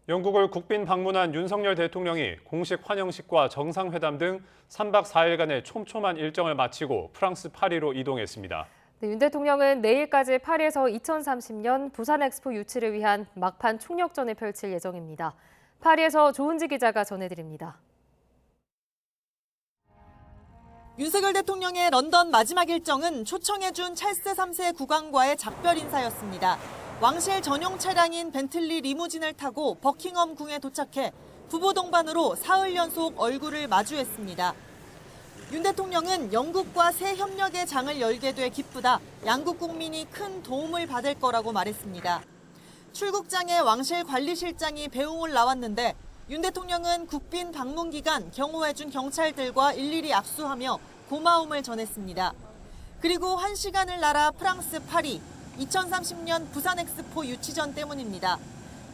영국을 국빈 방문한 윤석열 대통령이 공식 환영식과 정상회담 등 3박 4일간의 촘촘한 일정을 마치고 프랑스 파리로 이동했습니다. 네, 윤 대통령은 내일까지 파리에서 2030년 부산 엑스포 유치를 위한 막판 총력전을 펼칠 예정입니다. 파리에서 조은지 기자가 전해드립니다. 윤석열 대통령의 런던 마지막 일정은 초청해준 찰스 3세 국왕과의 작별 인사였습니다. 왕실 전용 차량인 벤틀리 리무진을 타고 버킹엄 궁에 도착해 부부 동반으로 사흘 연속 얼굴을 마주했습니다. 윤 대통령은 영국과 새 협력의 장을 열게 돼 기쁘다, 양국 국민이 큰 도움을 받을 거라고 말했습니다. 출국장에 왕실 관리실장이 배웅을 나왔는데 윤 대통령은 국빈 방문 기간 경호해준 경찰들과 일일이 악수하며 고마움을 전했습니다. 그리고 1시간을 날아 프랑스 파리, 2030년 부산 엑스포 유치전 때문입니다.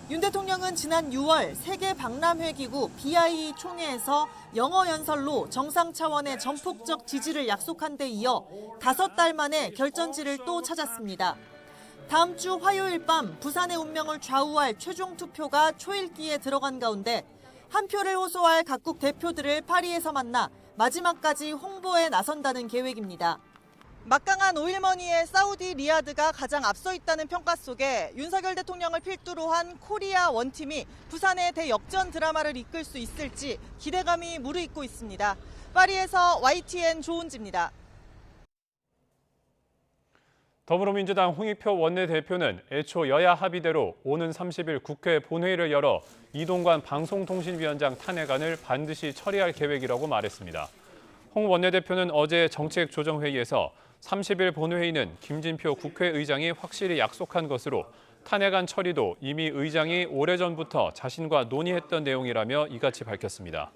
윤 대통령은 지난 6월 세계 박람회 기구 BIE 총회에서 영어 연설로 정상 차원의 전폭적 지지를 약속한 데 이어 5달 만에 결전지를 또 찾았습니다. 다음 주 화요일 밤 부산의 운명을 좌우할 최종 투표가 초읽기에 들어간 가운데 한 표를 호소할 각국 대표들을 파리에서 만나 마지막까지 홍보에 나선다는 계획입니다. 막강한 오일머니의 사우디 리야드가 가장 앞서 있다는 평가 속에 윤석열 대통령을 필두로 한 코리아 원팀이 부산의 대역전 드라마를 이끌 수 있을지 기대감이 무르익고 있습니다. 파리에서 YTN 조은지입니다. 더불어민주당 홍익표 원내대표는 애초 여야 합의대로 오는 30일 국회 본회의를 열어 이동관 방송통신위원장 탄핵안을 반드시 처리할 계획이라고 말했습니다. 홍 원내대표는 어제 정책조정회의에서 30일 본회의는 김진표 국회의장이 확실히 약속한 것으로 탄핵안 처리도 이미 의장이 오래전부터 자신과 논의했던 내용이라며 이같이 밝혔습니다.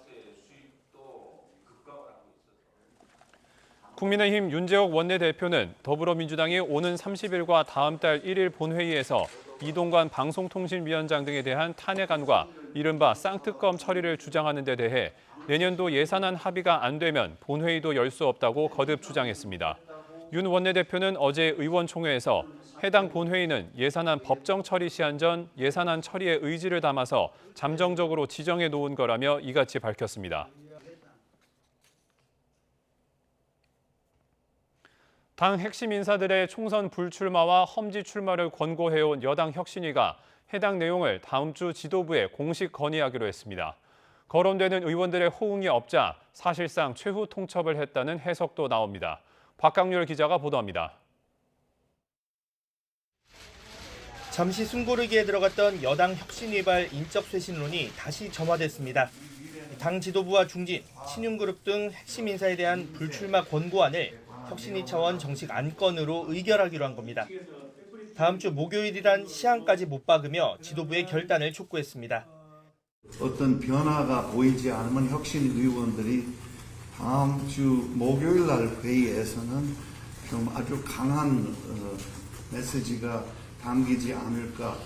국민의힘 윤재옥 원내대표는 더불어민주당이 오는 30일과 다음 달 1일 본회의에서 이동관 방송통신위원장 등에 대한 탄핵안과 이른바 쌍특검 처리를 주장하는 데 대해 내년도 예산안 합의가 안 되면 본회의도 열 수 없다고 거듭 주장했습니다. 윤 원내대표는 어제 의원총회에서 해당 본회의는 예산안 법정 처리 시한 전 예산안 처리의 의지를 담아서 잠정적으로 지정해 놓은 거라며 이같이 밝혔습니다. 당 핵심 인사들의 총선 불출마와 험지 출마를 권고해온 여당 혁신위가 해당 내용을 다음 주 지도부에 공식 건의하기로 했습니다. 거론되는 의원들의 호응이 없자 사실상 최후 통첩을 했다는 해석도 나옵니다. 박강률 기자가 보도합니다. 잠시 숨고르기에 들어갔던 여당 혁신위발 인적쇄신론이 다시 점화됐습니다. 당 지도부와 중진, 친윤그룹 등 핵심 인사에 대한 불출마 권고안을 혁신위 차원 정식 안건으로 의결하기로 한 겁니다. 다음 주 목요일이란 시한까지 못 박으며 지도부의 결단을 촉구했습니다. 어떤 변화가 보이지 않으면 혁신 의원들이 다음 주 목요일 날 회의에서는 좀 아주 강한 메시지가 담기지 않을까.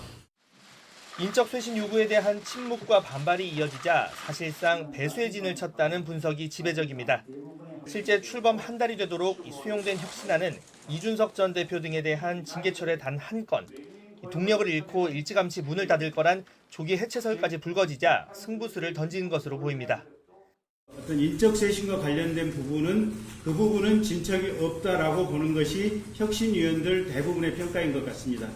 인적쇄신 요구에 대한 침묵과 반발이 이어지자 사실상 배수의 진을 쳤다는 분석이 지배적입니다. 실제 출범 한 달이 되도록 수용된 혁신안은 이준석 전 대표 등에 대한 징계철의 단 한 건, 동력을 잃고 일찌감치 문을 닫을 거란 조기 해체설까지 불거지자 승부수를 던진 것으로 보입니다. 어떤 인적쇄신과 관련된 부분은 그 부분은 진척이 없다라고 보는 것이 혁신위원들 대부분의 평가인 것 같습니다.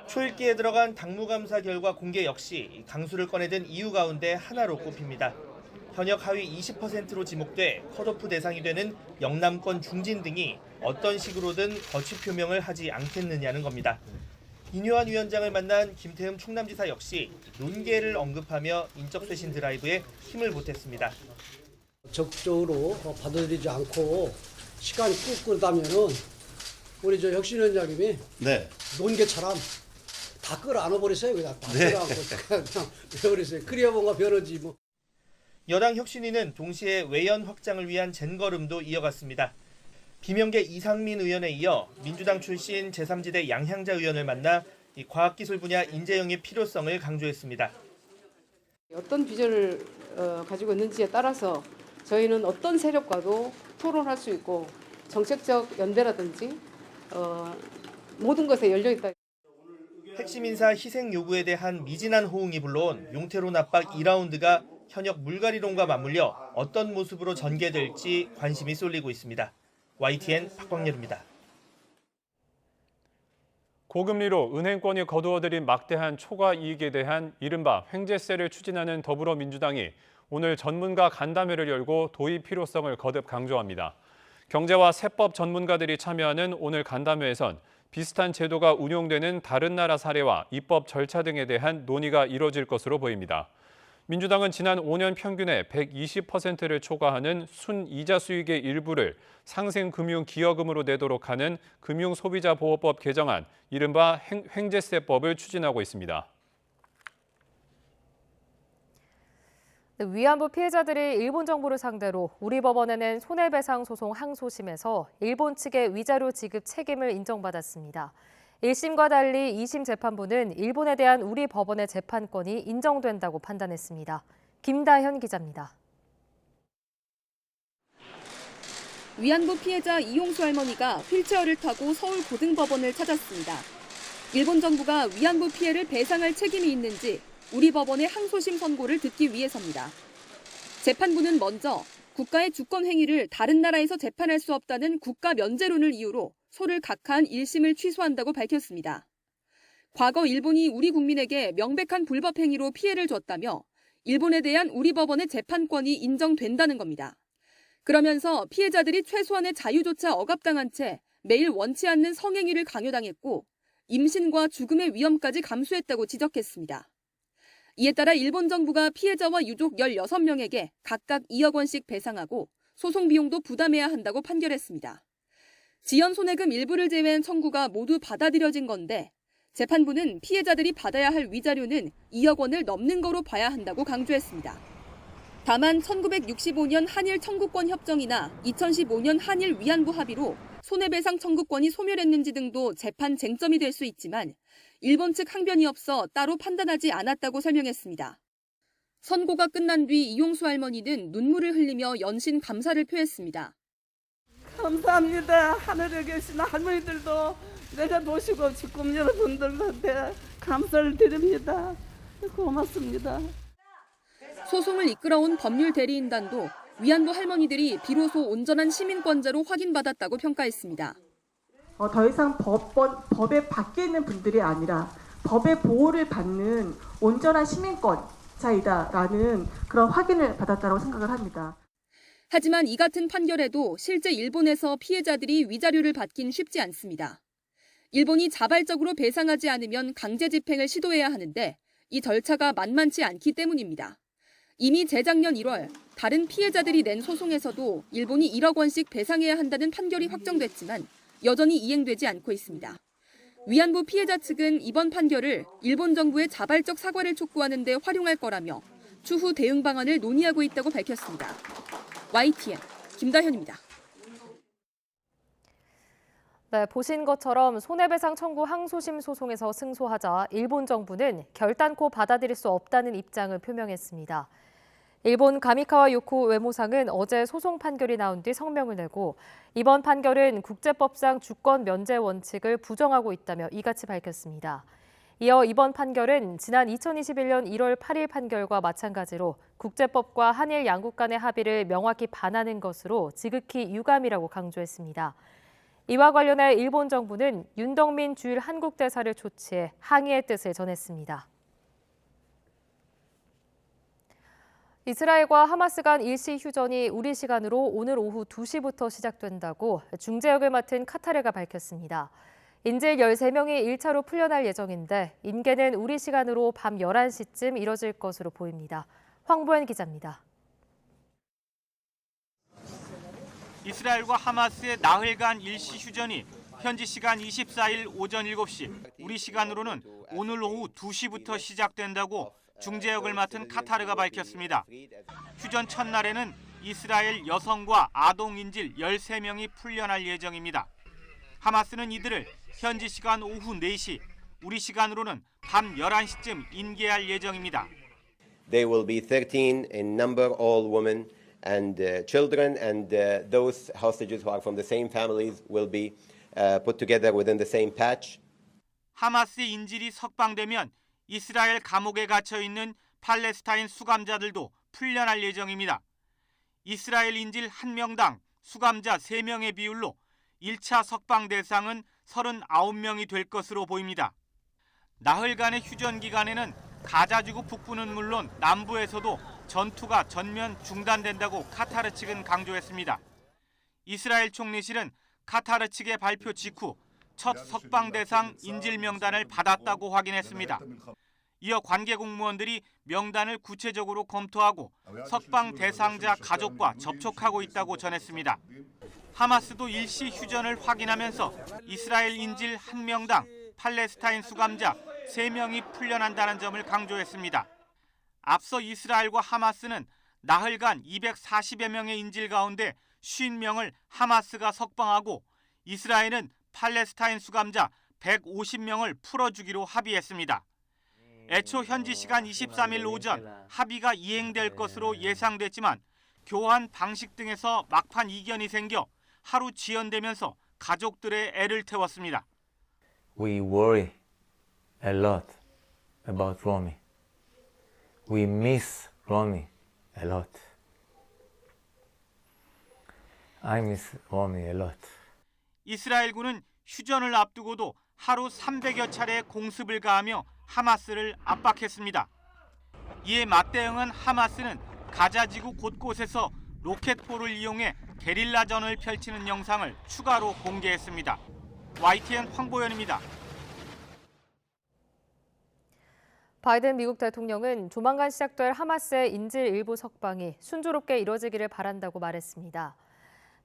초읽기에 들어간 당무감사 결과 공개 역시 강수를 꺼내든 이유 가운데 하나로 꼽힙니다. 현역 하위 20%로 지목돼 컷오프 대상이 되는 영남권 중진 등이 어떤 식으로든 거취 표명을 하지 않겠느냐는 겁니다. 인효한 위원장을 만난 김태흠 충남지사 역시 논계를 언급하며 인적쇄신 드라이브에 힘을 보탰습니다. 적극적으로 받아들이지 않고 시간이 꾹 끌다면은 우리 저 혁신위원장님이 논계처럼 다 끌어안아버렸어요. 그냥 다 끌어안고 그냥 해버렸어요. 그래야 뭔가 변하지 뭐. 여당 혁신위는 동시에 외연 확장을 위한 젠걸음도 이어갔습니다. 비명계 이상민 의원에 이어 민주당 출신 제3지대 양향자 의원을 만나 과학기술 분야 인재 영입 필요성을 강조했습니다. 어떤 비전을 가지고 있는지에 따라서 저희는 어떤 세력과도 토론할 수 있고 정책적 연대라든지 모든 것에 열려 있다. 핵심 인사 희생 요구에 대한 미진한 호응이 불러온 용태론 압박 2라운드가 현역 물갈이론과 맞물려 어떤 모습으로 전개될지 관심이 쏠리고 있습니다. YTN 박광렬입니다. 고금리로 은행권이 거두어들인 막대한 초과 이익에 대한 이른바 횡재세를 추진하는 더불어민주당이 오늘 전문가 간담회를 열고 도입 필요성을 거듭 강조합니다. 경제와 세법 전문가들이 참여하는 오늘 간담회에선 비슷한 제도가 운용되는 다른 나라 사례와 입법 절차 등에 대한 논의가 이뤄질 것으로 보입니다. 민주당은 지난 5년 평균의 120%를 초과하는 순이자 수익의 일부를 상생금융기여금으로 내도록 하는 금융소비자보호법 개정안, 이른바 횡재세법을 추진하고 있습니다. 위안부 피해자들이 일본 정부를 상대로 우리 법원에 낸 손해배상 소송 항소심에서 일본 측의 위자료 지급 책임을 인정받았습니다. 1심과 달리 2심 재판부는 일본에 대한 우리 법원의 재판권이 인정된다고 판단했습니다. 김다현 기자입니다. 위안부 피해자 이용수 할머니가 휠체어를 타고 서울고등법원을 찾았습니다. 일본 정부가 위안부 피해를 배상할 책임이 있는지 우리 법원의 항소심 선고를 듣기 위해서입니다. 재판부는 먼저 국가의 주권 행위를 다른 나라에서 재판할 수 없다는 국가 면제론을 이유로 소를 각하한 1심을 취소한다고 밝혔습니다. 과거 일본이 우리 국민에게 명백한 불법 행위로 피해를 줬다며 일본에 대한 우리 법원의 재판권이 인정된다는 겁니다. 그러면서 피해자들이 최소한의 자유조차 억압당한 채 매일 원치 않는 성행위를 강요당했고 임신과 죽음의 위험까지 감수했다고 지적했습니다. 이에 따라 일본 정부가 피해자와 유족 16명에게 각각 2억 원씩 배상하고 소송 비용도 부담해야 한다고 판결했습니다. 지연 손해금 일부를 제외한 청구가 모두 받아들여진 건데 재판부는 피해자들이 받아야 할 위자료는 2억 원을 넘는 거로 봐야 한다고 강조했습니다. 다만 1965년 한일 청구권 협정이나 2015년 한일 위안부 합의로 손해배상 청구권이 소멸했는지 등도 재판 쟁점이 될 수 있지만 일본 측 항변이 없어 따로 판단하지 않았다고 설명했습니다. 선고가 끝난 뒤 이용수 할머니는 눈물을 흘리며 연신 감사를 표했습니다. 감사합니다. 하늘에 계신 할머니들도 내가 모시고 직군 여러분들한테 감사를 드립니다. 고맙습니다. 소송을 이끌어온 법률 대리인단도 위안부 할머니들이 비로소 온전한 시민권자로 확인받았다고 평가했습니다. 더 이상 법에 밖에 있는 분들이 아니라 법의 보호를 받는 온전한 시민권자이다라는 그런 확인을 받았다고 생각을 합니다. 하지만 이 같은 판결에도 실제 일본에서 피해자들이 위자료를 받긴 쉽지 않습니다. 일본이 자발적으로 배상하지 않으면 강제 집행을 시도해야 하는데 이 절차가 만만치 않기 때문입니다. 이미 재작년 1월 다른 피해자들이 낸 소송에서도 일본이 1억 원씩 배상해야 한다는 판결이 확정됐지만 여전히 이행되지 않고 있습니다. 위안부 피해자 측은 이번 판결을 일본 정부의 자발적 사과를 촉구하는 데 활용할 거라며 추후 대응 방안을 논의하고 있다고 밝혔습니다. YTN 김다현입니다. 네, 보신 것처럼 손해배상 청구 항소심 소송에서 승소하자 일본 정부는 결단코 받아들일 수 없다는 입장을 표명했습니다. 일본 가미카와 요코 외무상은 어제 소송 판결이 나온 뒤 성명을 내고 이번 판결은 국제법상 주권 면제 원칙을 부정하고 있다며 이같이 밝혔습니다. 이어 이번 판결은 지난 2021년 1월 8일 판결과 마찬가지로 국제법과 한일 양국 간의 합의를 명확히 반하는 것으로 지극히 유감이라고 강조했습니다. 이와 관련해 일본 정부는 윤덕민 주일 한국 대사를 초치해 항의의 뜻을 전했습니다. 이스라엘과 하마스 간 일시 휴전이 우리 시간으로 오늘 오후 2시부터 시작된다고 중재역을 맡은 카타르가 밝혔습니다. 인질 13명이 1차로 풀려날 예정인데 인계는 우리 시간으로 밤 11시쯤 이뤄질 것으로 보입니다. 황보현 기자입니다. 이스라엘과 하마스의 나흘간 일시 휴전이 현지 시간 24일 오전 7시, 우리 시간으로는 오늘 오후 2시부터 시작된다고 중재역을 맡은 카타르가 밝혔습니다. 휴전 첫날에는 이스라엘 여성과 아동 인질 13명이 풀려날 예정입니다. 하마스는 이들을 현지 시간 오후 4시, 우리 시간으로는 밤 11시쯤 인계할 예정입니다. They will be 13 in number, all women and children, and those hostages who are from the same families will be put together within the same patch. 하마스의 인질이 석방되면 이스라엘 감옥에 갇혀 있는 팔레스타인 수감자들도 풀려날 예정입니다. 이스라엘 인질 1명당 수감자 3명의 비율로 1차 석방 대상은 39명이 될 것으로 보입니다. 나흘간의 휴전 기간에는 가자지구 북부는 물론 남부에서도 전투가 전면 중단된다고 카타르 측은 강조했습니다. 이스라엘 총리실은 카타르 측의 발표 직후 첫 석방 대상 인질 명단을 받았다고 확인했습니다. 이어 관계 공무원들이 명단을 구체적으로 검토하고 석방 대상자 가족과 접촉하고 있다고 전했습니다. 하마스도 일시 휴전을 확인하면서 이스라엘 인질 1명당 팔레스타인 수감자 3명이 풀려난다는 점을 강조했습니다. 앞서 이스라엘과 하마스는 나흘간 240여 명의 인질 가운데 50명을 하마스가 석방하고 이스라엘은 팔레스타인 수감자 150명을 풀어주기로 합의했습니다. 애초 현지 시간 23일 오전 합의가 이행될 것으로 예상됐지만 교환 방식 등에서 막판 이견이 생겨 하루 지연되면서 가족들의 애를 태웠습니다. We worry a lot about Romy. We miss Romy a lot. I miss Romy a lot. 이스라엘군은 휴전을 앞두고도 하루 300여 차례 공습을 가하며 하마스를 압박했습니다. 이에 맞대응한 하마스는 가자지구 곳곳에서 로켓포를 이용해 게릴라전을 펼치는 영상을 추가로 공개했습니다. YTN 황보현입니다. 바이든 미국 대통령은 조만간 시작될 하마스의 인질 일부 석방이 순조롭게 이뤄지기를 바란다고 말했습니다.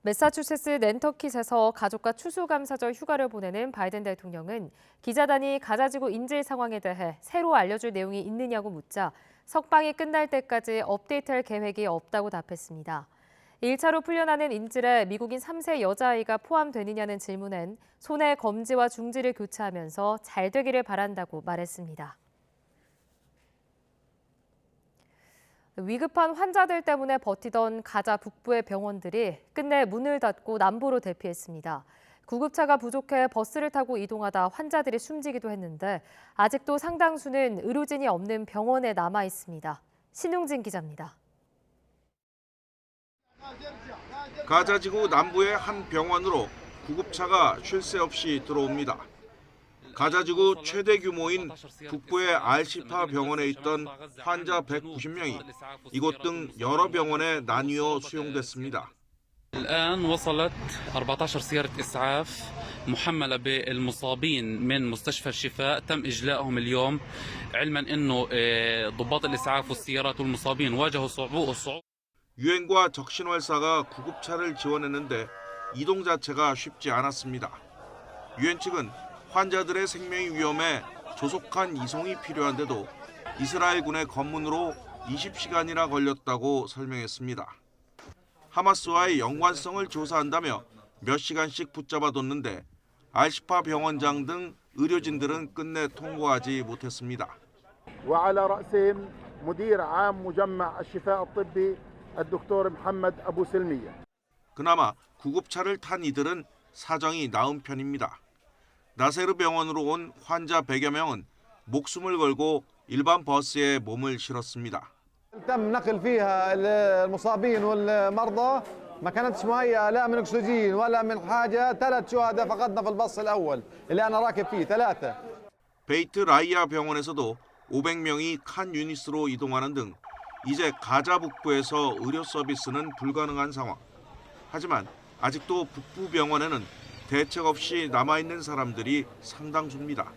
매사추세츠 낸터킷에서 가족과 추수감사절 휴가를 보내는 바이든 대통령은 기자단이 가자지구 인질 상황에 대해 새로 알려줄 내용이 있느냐고 묻자 석방이 끝날 때까지 업데이트할 계획이 없다고 답했습니다. 1차로 풀려나는 인질에 미국인 3세 여자아이가 포함되느냐는 질문엔 손해 검지와 중지를 교체하면서 잘 되기를 바란다고 말했습니다. 위급한 환자들 때문에 버티던 가자 북부의 병원들이 끝내 문을 닫고 남부로 대피했습니다. 구급차가 부족해 버스를 타고 이동하다 환자들이 숨지기도 했는데 아직도 상당수는 의료진이 없는 병원에 남아 있습니다. 신웅진 기자입니다. 가자지구 남부의 한 병원으로 구급차가 쉴 새 없이 들어옵니다. 가자지구 최대 규모인 북부의 알시파 병원에 있던 환자 190명이 이곳 등 여러 병원에 나뉘어 수용됐습니다. الآن وصلت 14 سيارة إسعاف محملة بالمصابين من مستشفى الشفاء تم إجلائهم اليوم علما أنه ضباط الإسعاف والسيارات والمصابين واجهوا صعوبة. 유엔과 적신월사가 구급차를 지원했는데 이동 자체가 쉽지 않았습니다. 유엔 측은 환자들의 생명이 위험해 조속한 이송이 필요한데도 이스라엘군의 검문으로 20시간이나 걸렸다고 설명했습니다. 하마스와의 연관성을 조사한다며 몇 시간씩 붙잡아뒀는데 알시파 병원장 등 의료진들은 끝내 통과하지 못했습니다. وعلى رأسهم مدير عام مجمع الشفاء الطبي الدكتور محمد أبو سلمية. 그나마 구급차를 탄 이들은 사정이 나은 편입니다. 나세르 병원으로 온 환자 100여 명은 목숨을 걸고 일반 버스에 몸을 실었습니다. تم نقل فيها المصابين والمرضى ما كانتش مهيئة لا من أكسجين ولا من حاجة. 3 شهداء فقدنا في الباص الأول اللي أنا راكب فيه 3. 베이트 라이아 병원에서도 500명이 칸 유니스로 이동하는 등 이제 가자 북부에서 의료 서비스는 불가능한 상황. 하지만 아직도 북부 병원에는 대책 없이 남아있는 사람들이 상당수입니다.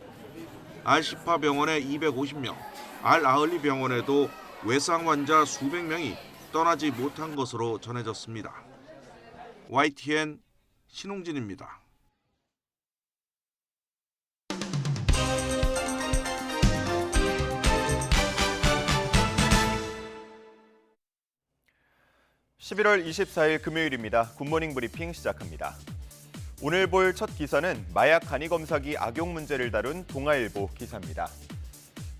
알시파 병원에 250명, 알아흘리 병원에도 외상 환자 수백 명이 떠나지 못한 것으로 전해졌습니다. YTN 신웅진입니다. (11월 24일) 금요일입니다. 굿모닝 브리핑 시작합니다. 오늘 볼 첫 기사는 마약 간이 검사기 악용 문제를 다룬 동아일보 기사입니다.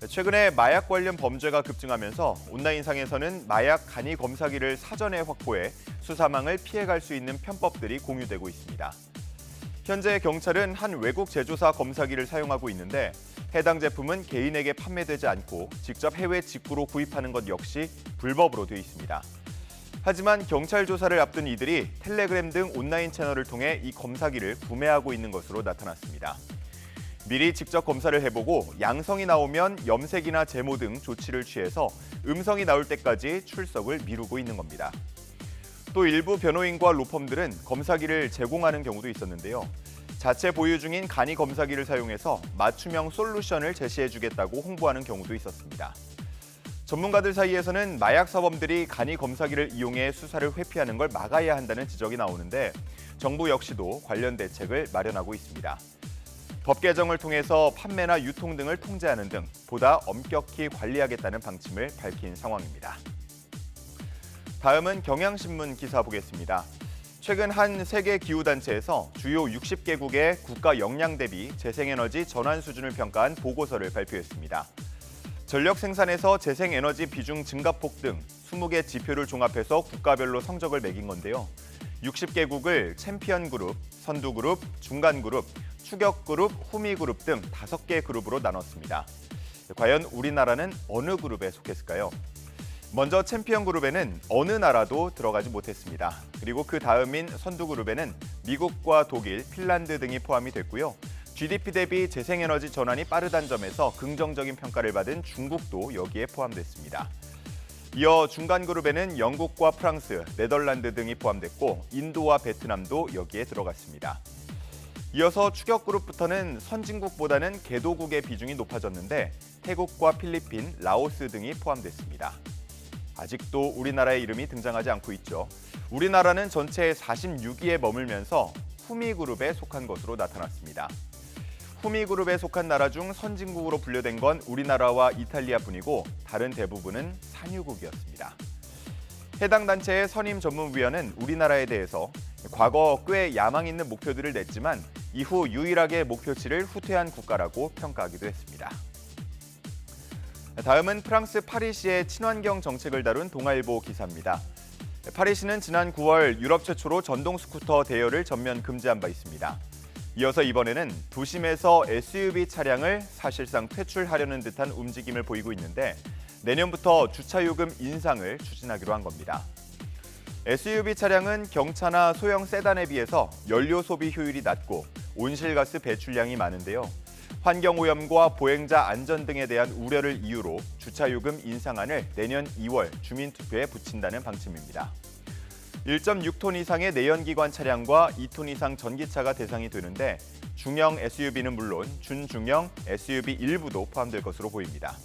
최근에 마약 관련 범죄가 급증하면서 온라인상에서는 마약 간이 검사기를 사전에 확보해 수사망을 피해갈 수 있는 편법들이 공유되고 있습니다. 현재 경찰은 한 외국 제조사 검사기를 사용하고 있는데 해당 제품은 개인에게 판매되지 않고 직접 해외 직구로 구입하는 것 역시 불법으로 되어 있습니다. 하지만 경찰 조사를 앞둔 이들이 텔레그램 등 온라인 채널을 통해 이 검사기를 구매하고 있는 것으로 나타났습니다. 미리 직접 검사를 해보고 양성이 나오면 염색이나 제모 등 조치를 취해서 음성이 나올 때까지 출석을 미루고 있는 겁니다. 또 일부 변호인과 로펌들은 검사기를 제공하는 경우도 있었는데요. 자체 보유 중인 간이 검사기를 사용해서 맞춤형 솔루션을 제시해주겠다고 홍보하는 경우도 있었습니다. 전문가들 사이에서는 마약 사범들이 간이 검사기를 이용해 수사를 회피하는 걸 막아야 한다는 지적이 나오는데 정부 역시도 관련 대책을 마련하고 있습니다. 법 개정을 통해서 판매나 유통 등을 통제하는 등 보다 엄격히 관리하겠다는 방침을 밝힌 상황입니다. 다음은 경향신문 기사 보겠습니다. 최근 한 세계 기후단체에서 주요 60개국의 국가 역량 대비 재생에너지 전환 수준을 평가한 보고서를 발표했습니다. 전력 생산에서 재생에너지 비중 증가폭 등 20개 지표를 종합해서 국가별로 성적을 매긴 건데요. 60개국을 챔피언 그룹, 선두 그룹, 중간 그룹, 추격 그룹, 후미 그룹 등 5개 그룹으로 나눴습니다. 과연 우리나라는 어느 그룹에 속했을까요? 먼저 챔피언 그룹에는 어느 나라도 들어가지 못했습니다. 그리고 그 다음인 선두 그룹에는 미국과 독일, 핀란드 등이 포함이 됐고요. GDP 대비 재생에너지 전환이 빠르다는 점에서 긍정적인 평가를 받은 중국도 여기에 포함됐습니다. 이어 중간 그룹에는 영국과 프랑스, 네덜란드 등이 포함됐고 인도와 베트남도 여기에 들어갔습니다. 이어서 추격 그룹부터는 선진국보다는 개도국의 비중이 높아졌는데 태국과 필리핀, 라오스 등이 포함됐습니다. 아직도 우리나라의 이름이 등장하지 않고 있죠. 우리나라는 전체 46위에 머물면서 후미 그룹에 속한 것으로 나타났습니다. 후미 그룹에 속한 나라 중 선진국으로 분류된 건 우리나라와 이탈리아뿐이고 다른 대부분은 산유국이었습니다. 해당 단체의 선임 전문위원은 우리나라에 대해서 과거 꽤 야망 있는 목표들을 냈지만 이후 유일하게 목표치를 후퇴한 국가라고 평가하기도 했습니다. 다음은 프랑스 파리시의 친환경 정책을 다룬 동아일보 기사입니다. 파리시는 지난 9월 유럽 최초로 전동 스쿠터 대여를 전면 금지한 바 있습니다. 이어서 이번에는 도심에서 SUV 차량을 사실상 퇴출하려는 듯한 움직임을 보이고 있는데 내년부터 주차요금 인상을 추진하기로 한 겁니다. SUV 차량은 경차나 소형 세단에 비해서 연료 소비 효율이 낮고 온실가스 배출량이 많은데요. 환경오염과 보행자 안전 등에 대한 우려를 이유로 주차요금 인상안을 내년 2월 주민투표에 붙인다는 방침입니다. 1.6톤 이상의 내연기관 차량과 2톤 이상 전기차가 대상이 되는데 중형 SUV는 물론 준중형 SUV 일부도 포함될 것으로 보입니다.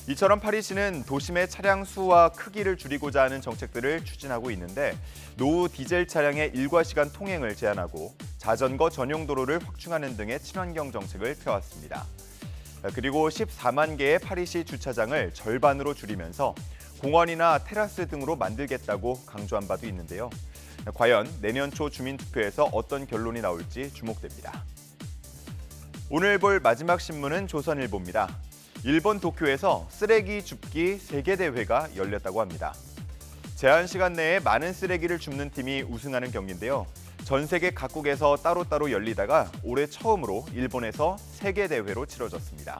이처럼 파리시는 도심의 차량 수와 크기를 줄이고자 하는 정책들을 추진하고 있는데 노후 디젤 차량의 일과시간 통행을 제한하고 자전거 전용 도로를 확충하는 등의 친환경 정책을 펴왔습니다. 그리고 14만 개의 파리시 주차장을 절반으로 줄이면서 공원이나 테라스 등으로 만들겠다고 강조한 바도 있는데요. 과연 내년 초 주민투표에서 어떤 결론이 나올지 주목됩니다. 오늘 볼 마지막 신문은 조선일보입니다. 일본 도쿄에서 쓰레기 줍기 세계대회가 열렸다고 합니다. 제한 시간 내에 많은 쓰레기를 줍는 팀이 우승하는 경기인데요. 전 세계 각국에서 따로따로 열리다가 올해 처음으로 일본에서 세계대회로 치러졌습니다.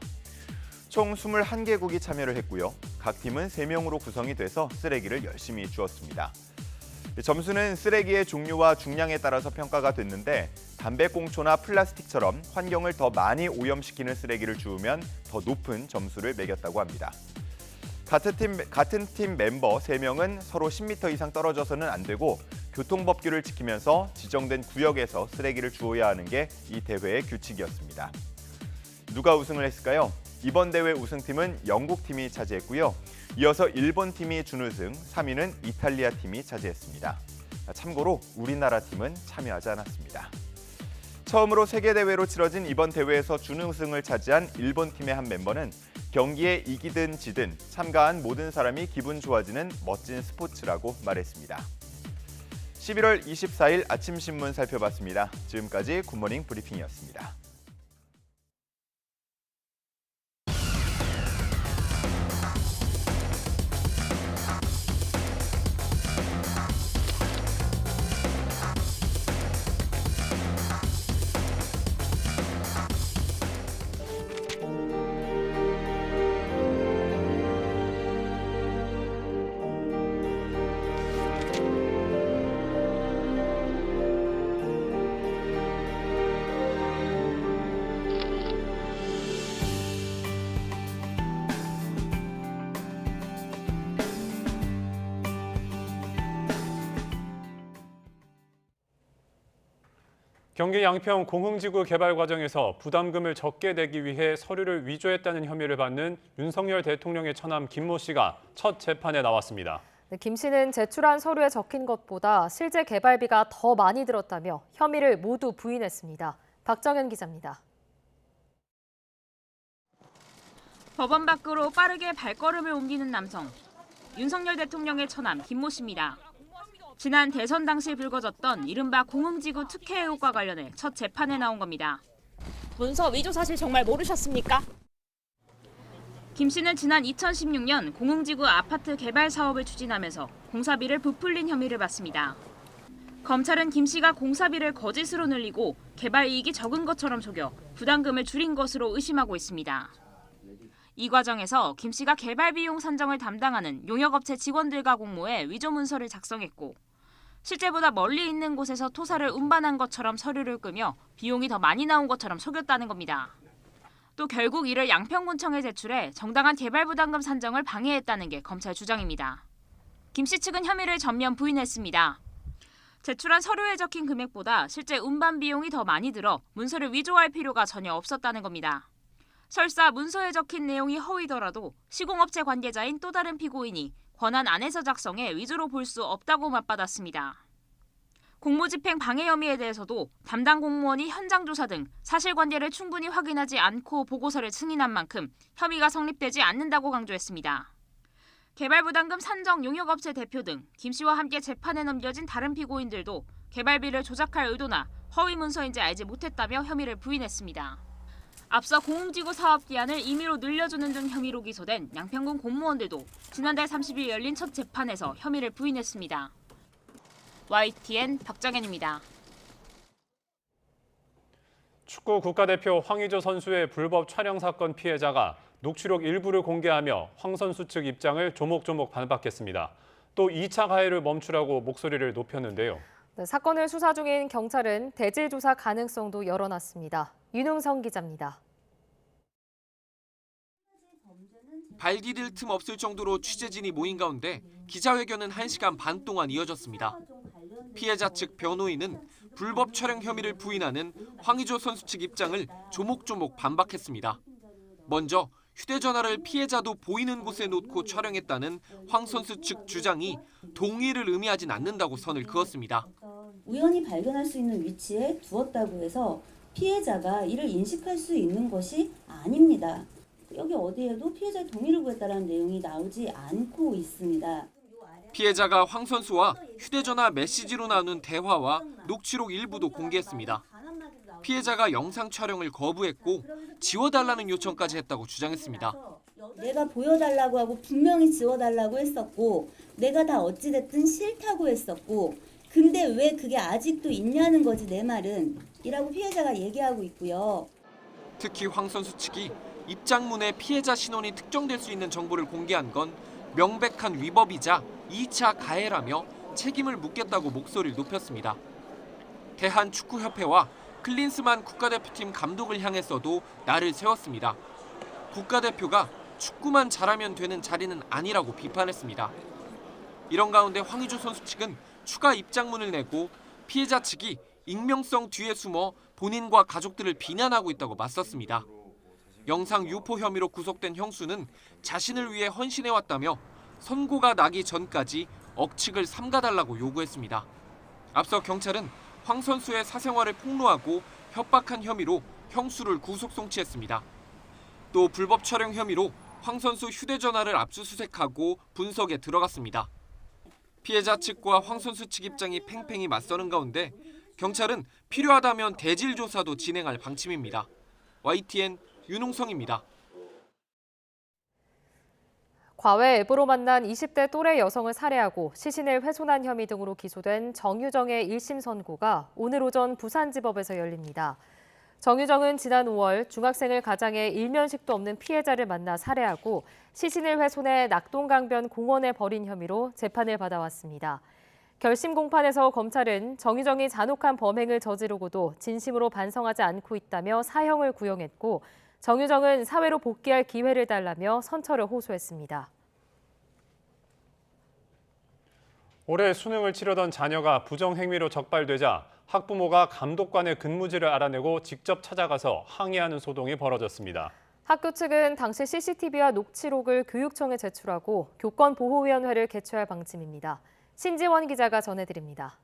총 21개국이 참여를 했고요. 각 팀은 3명으로 구성이 돼서 쓰레기를 열심히 주었습니다. 점수는 쓰레기의 종류와 중량에 따라서 평가가 됐는데 담배꽁초나 플라스틱처럼 환경을 더 많이 오염시키는 쓰레기를 주우면 더 높은 점수를 매겼다고 합니다. 같은 팀 멤버 3명은 서로 10m 이상 떨어져서는 안 되고 교통법규를 지키면서 지정된 구역에서 쓰레기를 주워야 하는 게 이 대회의 규칙이었습니다. 누가 우승을 했을까요? 이번 대회 우승팀은 영국 팀이 차지했고요. 이어서 일본 팀이 준우승, 3위는 이탈리아 팀이 차지했습니다. 참고로 우리나라 팀은 참여하지 않았습니다. 처음으로 세계대회로 치러진 이번 대회에서 준우승을 차지한 일본 팀의 한 멤버는 경기에 이기든 지든 참가한 모든 사람이 기분 좋아지는 멋진 스포츠라고 말했습니다. 11월 24일 아침 신문 살펴봤습니다. 지금까지 굿모닝 브리핑이었습니다. 경기 양평 공흥지구 개발 과정에서 부담금을 적게 내기 위해 서류를 위조했다는 혐의를 받는 윤석열 대통령의 처남 김모 씨가 첫 재판에 나왔습니다. 김 씨는 제출한 서류에 적힌 것보다 실제 개발비가 더 많이 들었다며 혐의를 모두 부인했습니다. 박정현 기자입니다. 법원 밖으로 빠르게 발걸음을 옮기는 남성. 윤석열 대통령의 처남 김모 씨입니다. 지난 대선 당시 불거졌던 이른바 공흥지구 특혜 의혹과 관련해 첫 재판에 나온 겁니다. 문서 위조 사실 정말 모르셨습니까? 김 씨는 지난 2016년 공흥지구 아파트 개발 사업을 추진하면서 공사비를 부풀린 혐의를 받습니다. 검찰은 김 씨가 공사비를 거짓으로 늘리고 개발 이익이 적은 것처럼 속여 부담금을 줄인 것으로 의심하고 있습니다. 이 과정에서 김 씨가 개발 비용 산정을 담당하는 용역업체 직원들과 공모해 위조 문서를 작성했고 실제보다 멀리 있는 곳에서 토사를 운반한 것처럼 서류를 끄며 비용이 더 많이 나온 것처럼 속였다는 겁니다. 또 결국 이를 양평군청에 제출해 정당한 개발 부담금 산정을 방해했다는 게 검찰 주장입니다. 김 씨 측은 혐의를 전면 부인했습니다. 제출한 서류에 적힌 금액보다 실제 운반 비용이 더 많이 들어 문서를 위조할 필요가 전혀 없었다는 겁니다. 설사 문서에 적힌 내용이 허위더라도 시공업체 관계자인 또 다른 피고인이 권한 안에서 작성해 위조로 볼 수 없다고 맞받았습니다. 공모집행 방해 혐의에 대해서도 담당 공무원이 현장 조사 등 사실관계를 충분히 확인하지 않고 보고서를 승인한 만큼 혐의가 성립되지 않는다고 강조했습니다. 개발부담금 산정 용역업체 대표 등 김 씨와 함께 재판에 넘겨진 다른 피고인들도 개발비를 조작할 의도나 허위 문서인지 알지 못했다며 혐의를 부인했습니다. 앞서 공흥지구 사업 기한을 임의로 늘려주는 등 혐의로 기소된 양평군 공무원들도 지난달 30일 열린 첫 재판에서 혐의를 부인했습니다. YTN 박정현입니다. 축구 국가대표 황의조 선수의 불법 촬영 사건 피해자가 녹취록 일부를 공개하며 황 선수 측 입장을 조목조목 반박했습니다. 또 2차 가해를 멈추라고 목소리를 높였는데요. 네, 사건을 수사 중인 경찰은 대질 조사 가능성도 열어놨습니다. 윤웅성 기자입니다. 발 디딜 틈 없을 정도로 취재진이 모인 가운데 기자회견은 1시간 반 동안 이어졌습니다. 피해자 측 변호인은 불법 촬영 혐의를 부인하는 황의조 선수 측 입장을 조목조목 반박했습니다. 먼저 휴대전화를 피해자도 보이는 곳에 놓고 촬영했다는 황 선수 측 주장이 동의를 의미하진 않는다고 선을 그었습니다. 우연히 발견할 수 있는 위치에 두었다고 해서 피해자가 이를 인식할 수 있는 것이 아닙니다. 여기 어디에도 피해자의 동의를 구했다는 내용이 나오지 않고 있습니다. 피해자가 황 선수와 휴대전화 메시지로 나눈 대화와 녹취록 일부도 공개했습니다. 피해자가 영상 촬영을 거부했고 지워달라는 요청까지 했다고 주장했습니다. 내가 보여달라고 하고 분명히 지워달라고 했었고 내가 다 어찌됐든 싫다고 했었고 근데 왜 그게 아직도 있냐는 거지 내 말은 이라고 피해자가 얘기하고 있고요. 특히 황 선수 측이 입장문에 피해자 신원이 특정될 수 있는 정보를 공개한 건 명백한 위법이자 2차 가해라며 책임을 묻겠다고 목소리를 높였습니다. 대한축구협회와 클린스만 국가대표팀 감독을 향해서도 날을 세웠습니다. 국가대표가 축구만 잘하면 되는 자리는 아니라고 비판했습니다. 이런 가운데 황의조 선수 측은 추가 입장문을 내고 피해자 측이 익명성 뒤에 숨어 본인과 가족들을 비난하고 있다고 맞섰습니다. 영상 유포 혐의로 구속된 형수는 자신을 위해 헌신해왔다며 선고가 나기 전까지 억측을 삼가달라고 요구했습니다. 앞서 경찰은 황 선수의 사생활을 폭로하고 협박한 혐의로 형수를 구속 송치했습니다. 또 불법 촬영 혐의로 황 선수 휴대전화를 압수수색하고 분석에 들어갔습니다. 피해자 측과 황 선수 측 입장이 팽팽히 맞서는 가운데 경찰은 필요하다면 대질 조사도 진행할 방침입니다. YTN 윤홍성입니다. 과외 앱으로 만난 20대 또래 여성을 살해하고 시신을 훼손한 혐의 등으로 기소된 정유정의 1심 선고가 오늘 오전 부산지법에서 열립니다. 정유정은 지난 5월 중학생을 가장해 일면식도 없는 피해자를 만나 살해하고 시신을 훼손해 낙동강변 공원에 버린 혐의로 재판을 받아왔습니다. 결심 공판에서 검찰은 정유정이 잔혹한 범행을 저지르고도 진심으로 반성하지 않고 있다며 사형을 구형했고 정유정은 사회로 복귀할 기회를 달라며 선처를 호소했습니다. 올해 수능을 치르던 자녀가 부정행위로 적발되자 학부모가 감독관의 근무지를 알아내고 직접 찾아가서 항의하는 소동이 벌어졌습니다. 학교 측은 당시 CCTV와 녹취록을 교육청에 제출하고 교권보호위원회를 개최할 방침입니다. 신지원 기자가 전해드립니다.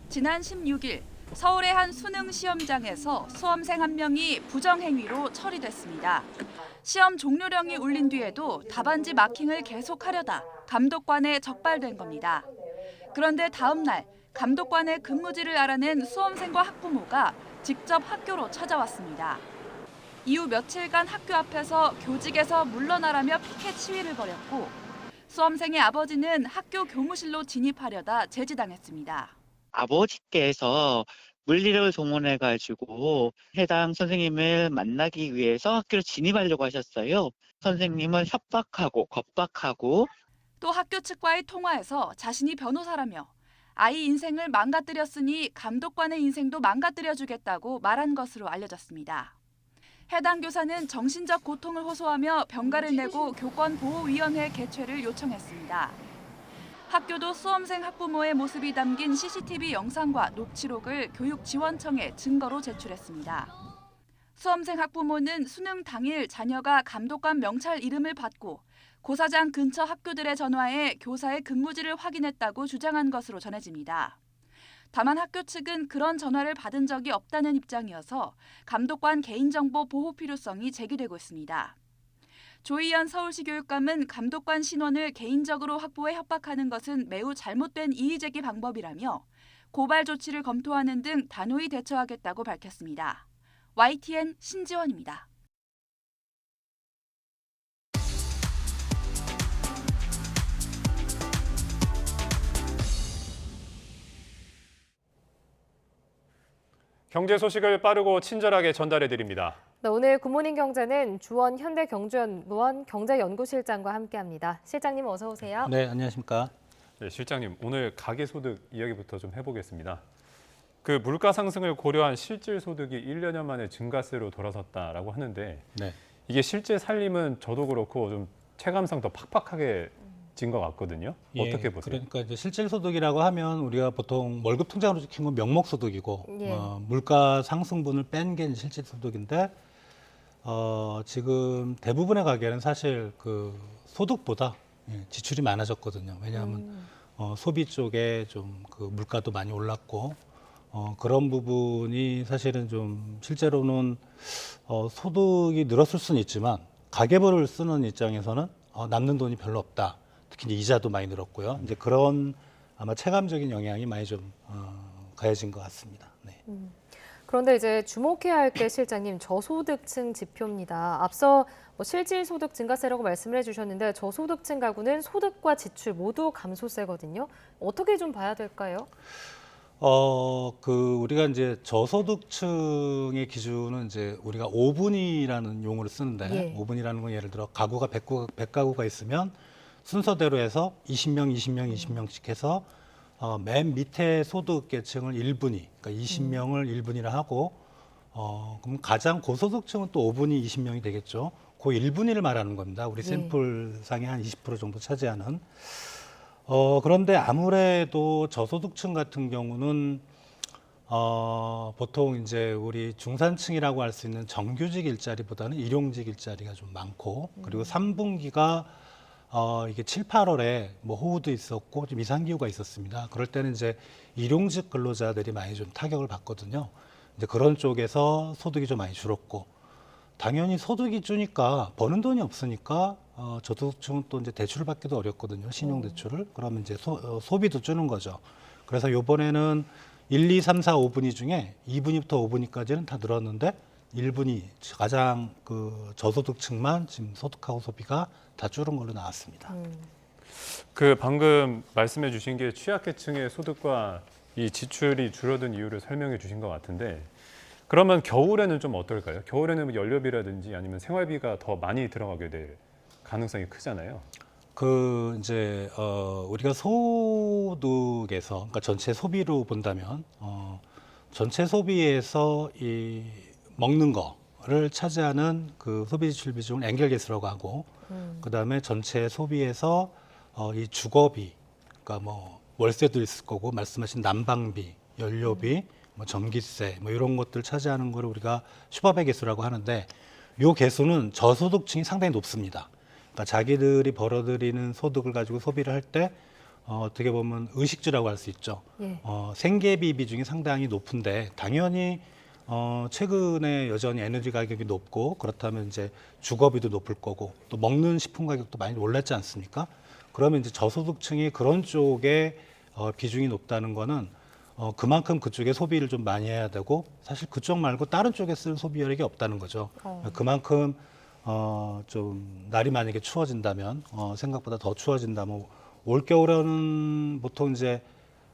지난 16일 서울의 한 수능 시험장에서 수험생 한 명이 부정행위로 처리됐습니다. 시험 종료령이 울린 뒤에도 답안지 마킹을 계속하려다 감독관에 적발된 겁니다. 그런데 다음 날 감독관의 근무지를 알아낸 수험생과 학부모가 직접 학교로 찾아왔습니다. 이후 며칠간 학교 앞에서 교직에서 물러나라며 피켓 시위를 벌였고 수험생의 아버지는 학교 교무실로 진입하려다 제지당했습니다. 아버지께서 물리력을 동원해가지고 해당 선생님을 만나기 위해서 학교로 진입하려고 하셨어요. 선생님을 협박하고 겁박하고 또 학교 측과의 통화에서 자신이 변호사라며 아이 인생을 망가뜨렸으니 감독관의 인생도 망가뜨려주겠다고 말한 것으로 알려졌습니다. 해당 교사는 정신적 고통을 호소하며 병가를 내고 교권보호위원회 개최를 요청했습니다. 학교도 수험생 학부모의 모습이 담긴 CCTV 영상과 녹취록을 교육지원청에 증거로 제출했습니다. 수험생 학부모는 수능 당일 자녀가 감독관 명찰 이름을 받고 고사장 근처 학교들의 전화에 교사의 근무지를 확인했다고 주장한 것으로 전해집니다. 다만 학교 측은 그런 전화를 받은 적이 없다는 입장이어서 감독관 개인정보 보호 필요성이 제기되고 있습니다. 조희연 서울시 교육감은 감독관 신원을 개인적으로 확보해 협박하는 것은 매우 잘못된 이의제기 방법이라며 고발 조치를 검토하는 등 단호히 대처하겠다고 밝혔습니다. YTN 신지원입니다. 경제 소식을 빠르고 친절하게 전달해드립니다. 네, 오늘 굿모닝 경제는 주원 현대경제연구원 경제연구실장과 함께합니다. 실장님 어서 오세요. 네, 안녕하십니까. 네, 실장님 오늘 가계소득 이야기부터 좀 해보겠습니다. 그 물가 상승을 고려한 실질 소득이 1년 만에 증가세로 돌아섰다라고 하는데 네. 이게 실제 살림은 저도 그렇고 좀 체감상 더 팍팍하게 진 것 같거든요. 어떻게 보세요? 그러니까 이제 실질 소득이라고 하면 우리가 보통 월급 통장으로 찍힌 건 명목 소득이고 예. 물가 상승분을 뺀 게 실질 소득인데 지금 대부분의 가게는 사실 그 소득보다 지출이 많아졌거든요. 왜냐하면 소비 쪽에 좀 그 물가도 많이 올랐고 그런 부분이 사실은 좀 실제로는 소득이 늘었을 수는 있지만 가계부를 쓰는 입장에서는 남는 돈이 별로 없다. 특히 이제 이자도 많이 늘었고요. 이제 그런 아마 체감적인 영향이 많이 좀 가해진 것 같습니다. 네. 그런데 이제 주목해야 할 게 실장님 저소득층 지표입니다. 앞서 실질 소득 증가세라고 말씀을 해주셨는데 저소득층 가구는 소득과 지출 모두 감소세거든요. 어떻게 좀 봐야 될까요? 우리가 이제 저소득층의 기준은 이제 우리가 5분위라는 용어를 쓰는데 예. 5분위라는 건 예를 들어 가구가 100가구가 있으면 순서대로 해서 20명씩 해서 맨 밑에 소득 계층을 1분위, 그러니까 20명을 1분위라 하고 그럼 가장 고소득층은 또 5분위 20명이 되겠죠. 그 1분위를 말하는 겁니다. 우리 샘플상의 한 20% 정도 차지하는. 그런데 아무래도 저소득층 같은 경우는 보통 이제 우리 중산층이라고 할 수 있는 정규직 일자리보다는 일용직 일자리가 좀 많고 그리고 3분기가 이게 7, 8월에 뭐 호우도 있었고 좀 이상기후가 있었습니다. 그럴 때는 이제 일용직 근로자들이 많이 좀 타격을 받거든요. 이제 그런 쪽에서 소득이 좀 많이 줄었고 당연히 소득이 주니까 버는 돈이 없으니까 저소득층은 또 이제 대출을 받기도 어렵거든요. 신용 대출을. 그러면 이제 소비도 주는 거죠. 그래서 이번에는 1, 2, 3, 4, 5분위 중에 2분위부터 5분위까지는 다 늘었는데 1분위 가장 그 저소득층만 지금 소득하고 소비가 다 줄은 걸로 나왔습니다. 그 방금 말씀해 주신 게 취약계층의 소득과 이 지출이 줄어든 이유를 설명해 주신 것 같은데 그러면 겨울에는 좀 어떨까요? 겨울에는 연료비라든지 아니면 생활비가 더 많이 들어가게 될 가능성이 크잖아요. 이제 우리가 소득에서 그러니까 전체 소비로 본다면 전체 소비에서 이 먹는 거를 차지하는 그 소비 지출 비중을 엔겔게스라고 하고 그다음에 전체 소비에서 이 주거비, 그러니까 뭐 월세도 있을 거고 말씀하신 난방비, 연료비, 뭐 전기세 뭐 이런 것들 차지하는 걸 우리가 슈퍼배 개수라고 하는데 요 개수는 저소득층이 상당히 높습니다. 그러니까 자기들이 벌어들이는 소득을 가지고 소비를 할 때 어떻게 보면 의식주라고 할 수 있죠. 예. 생계비 비중이 상당히 높은데 당연히 최근에 여전히 에너지 가격이 높고 그렇다면 이제 주거비도 높을 거고 또 먹는 식품 가격도 많이 올랐지 않습니까? 그러면 이제 저소득층이 그런 쪽에 비중이 높다는 거는 그만큼 그쪽에 소비를 좀 많이 해야 되고 사실 그쪽 말고 다른 쪽에 쓸 소비 여력이 없다는 거죠. 그만큼 좀 날이 만약에 추워진다면 생각보다 더 추워진다면 올 겨울에는 보통 이제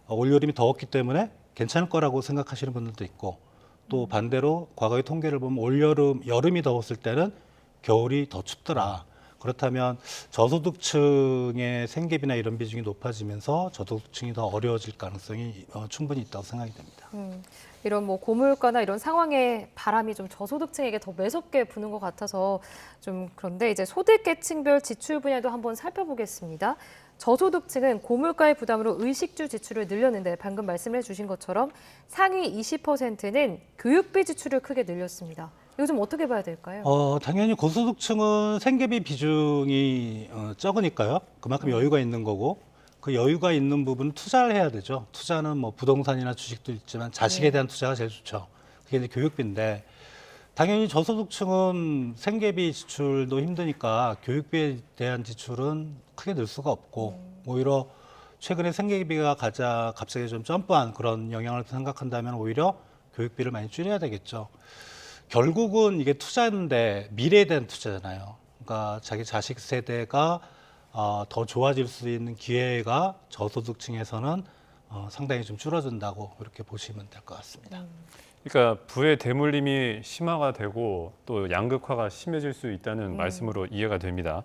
올 여름이 더웠기 때문에 괜찮을 거라고 생각하시는 분들도 있고 또 반대로 과거의 통계를 보면 올 여름이 더웠을 때는 겨울이 더 춥더라. 그렇다면 저소득층의 생계비나 이런 비중이 높아지면서 저소득층이 더 어려워질 가능성이 충분히 있다고 생각이 됩니다. 이런 뭐 고물가나 이런 상황에 바람이 좀 저소득층에게 더 매섭게 부는 것 같아서 좀 그런데 이제 소득계층별 지출 분야도 한번 살펴보겠습니다. 저소득층은 고물가의 부담으로 의식주 지출을 늘렸는데 방금 말씀해 주신 것처럼 상위 20%는 교육비 지출을 크게 늘렸습니다. 이거 좀 어떻게 봐야 될까요? 당연히 고소득층은 생계비 비중이 적으니까요. 그만큼 여유가 있는 거고 그 여유가 있는 부분은 투자를 해야 되죠. 투자는 뭐 부동산이나 주식도 있지만 자식에 대한 투자가 제일 좋죠. 그게 이제 교육비인데 당연히 저소득층은 생계비 지출도 힘드니까 교육비에 대한 지출은 크게 늘 수가 없고 오히려 최근에 생계비가 갑자기 좀 점프한 그런 영향을 생각한다면 오히려 교육비를 많이 줄여야 되겠죠. 결국은 이게 투자인데 미래에 대한 투자잖아요. 그러니까 자기 자식 세대가 더 좋아질 수 있는 기회가 저소득층에서는 상당히 좀 줄어든다고 이렇게 보시면 될 것 같습니다. 그러니까 부의 대물림이 심화가 되고 또 양극화가 심해질 수 있다는 말씀으로 이해가 됩니다.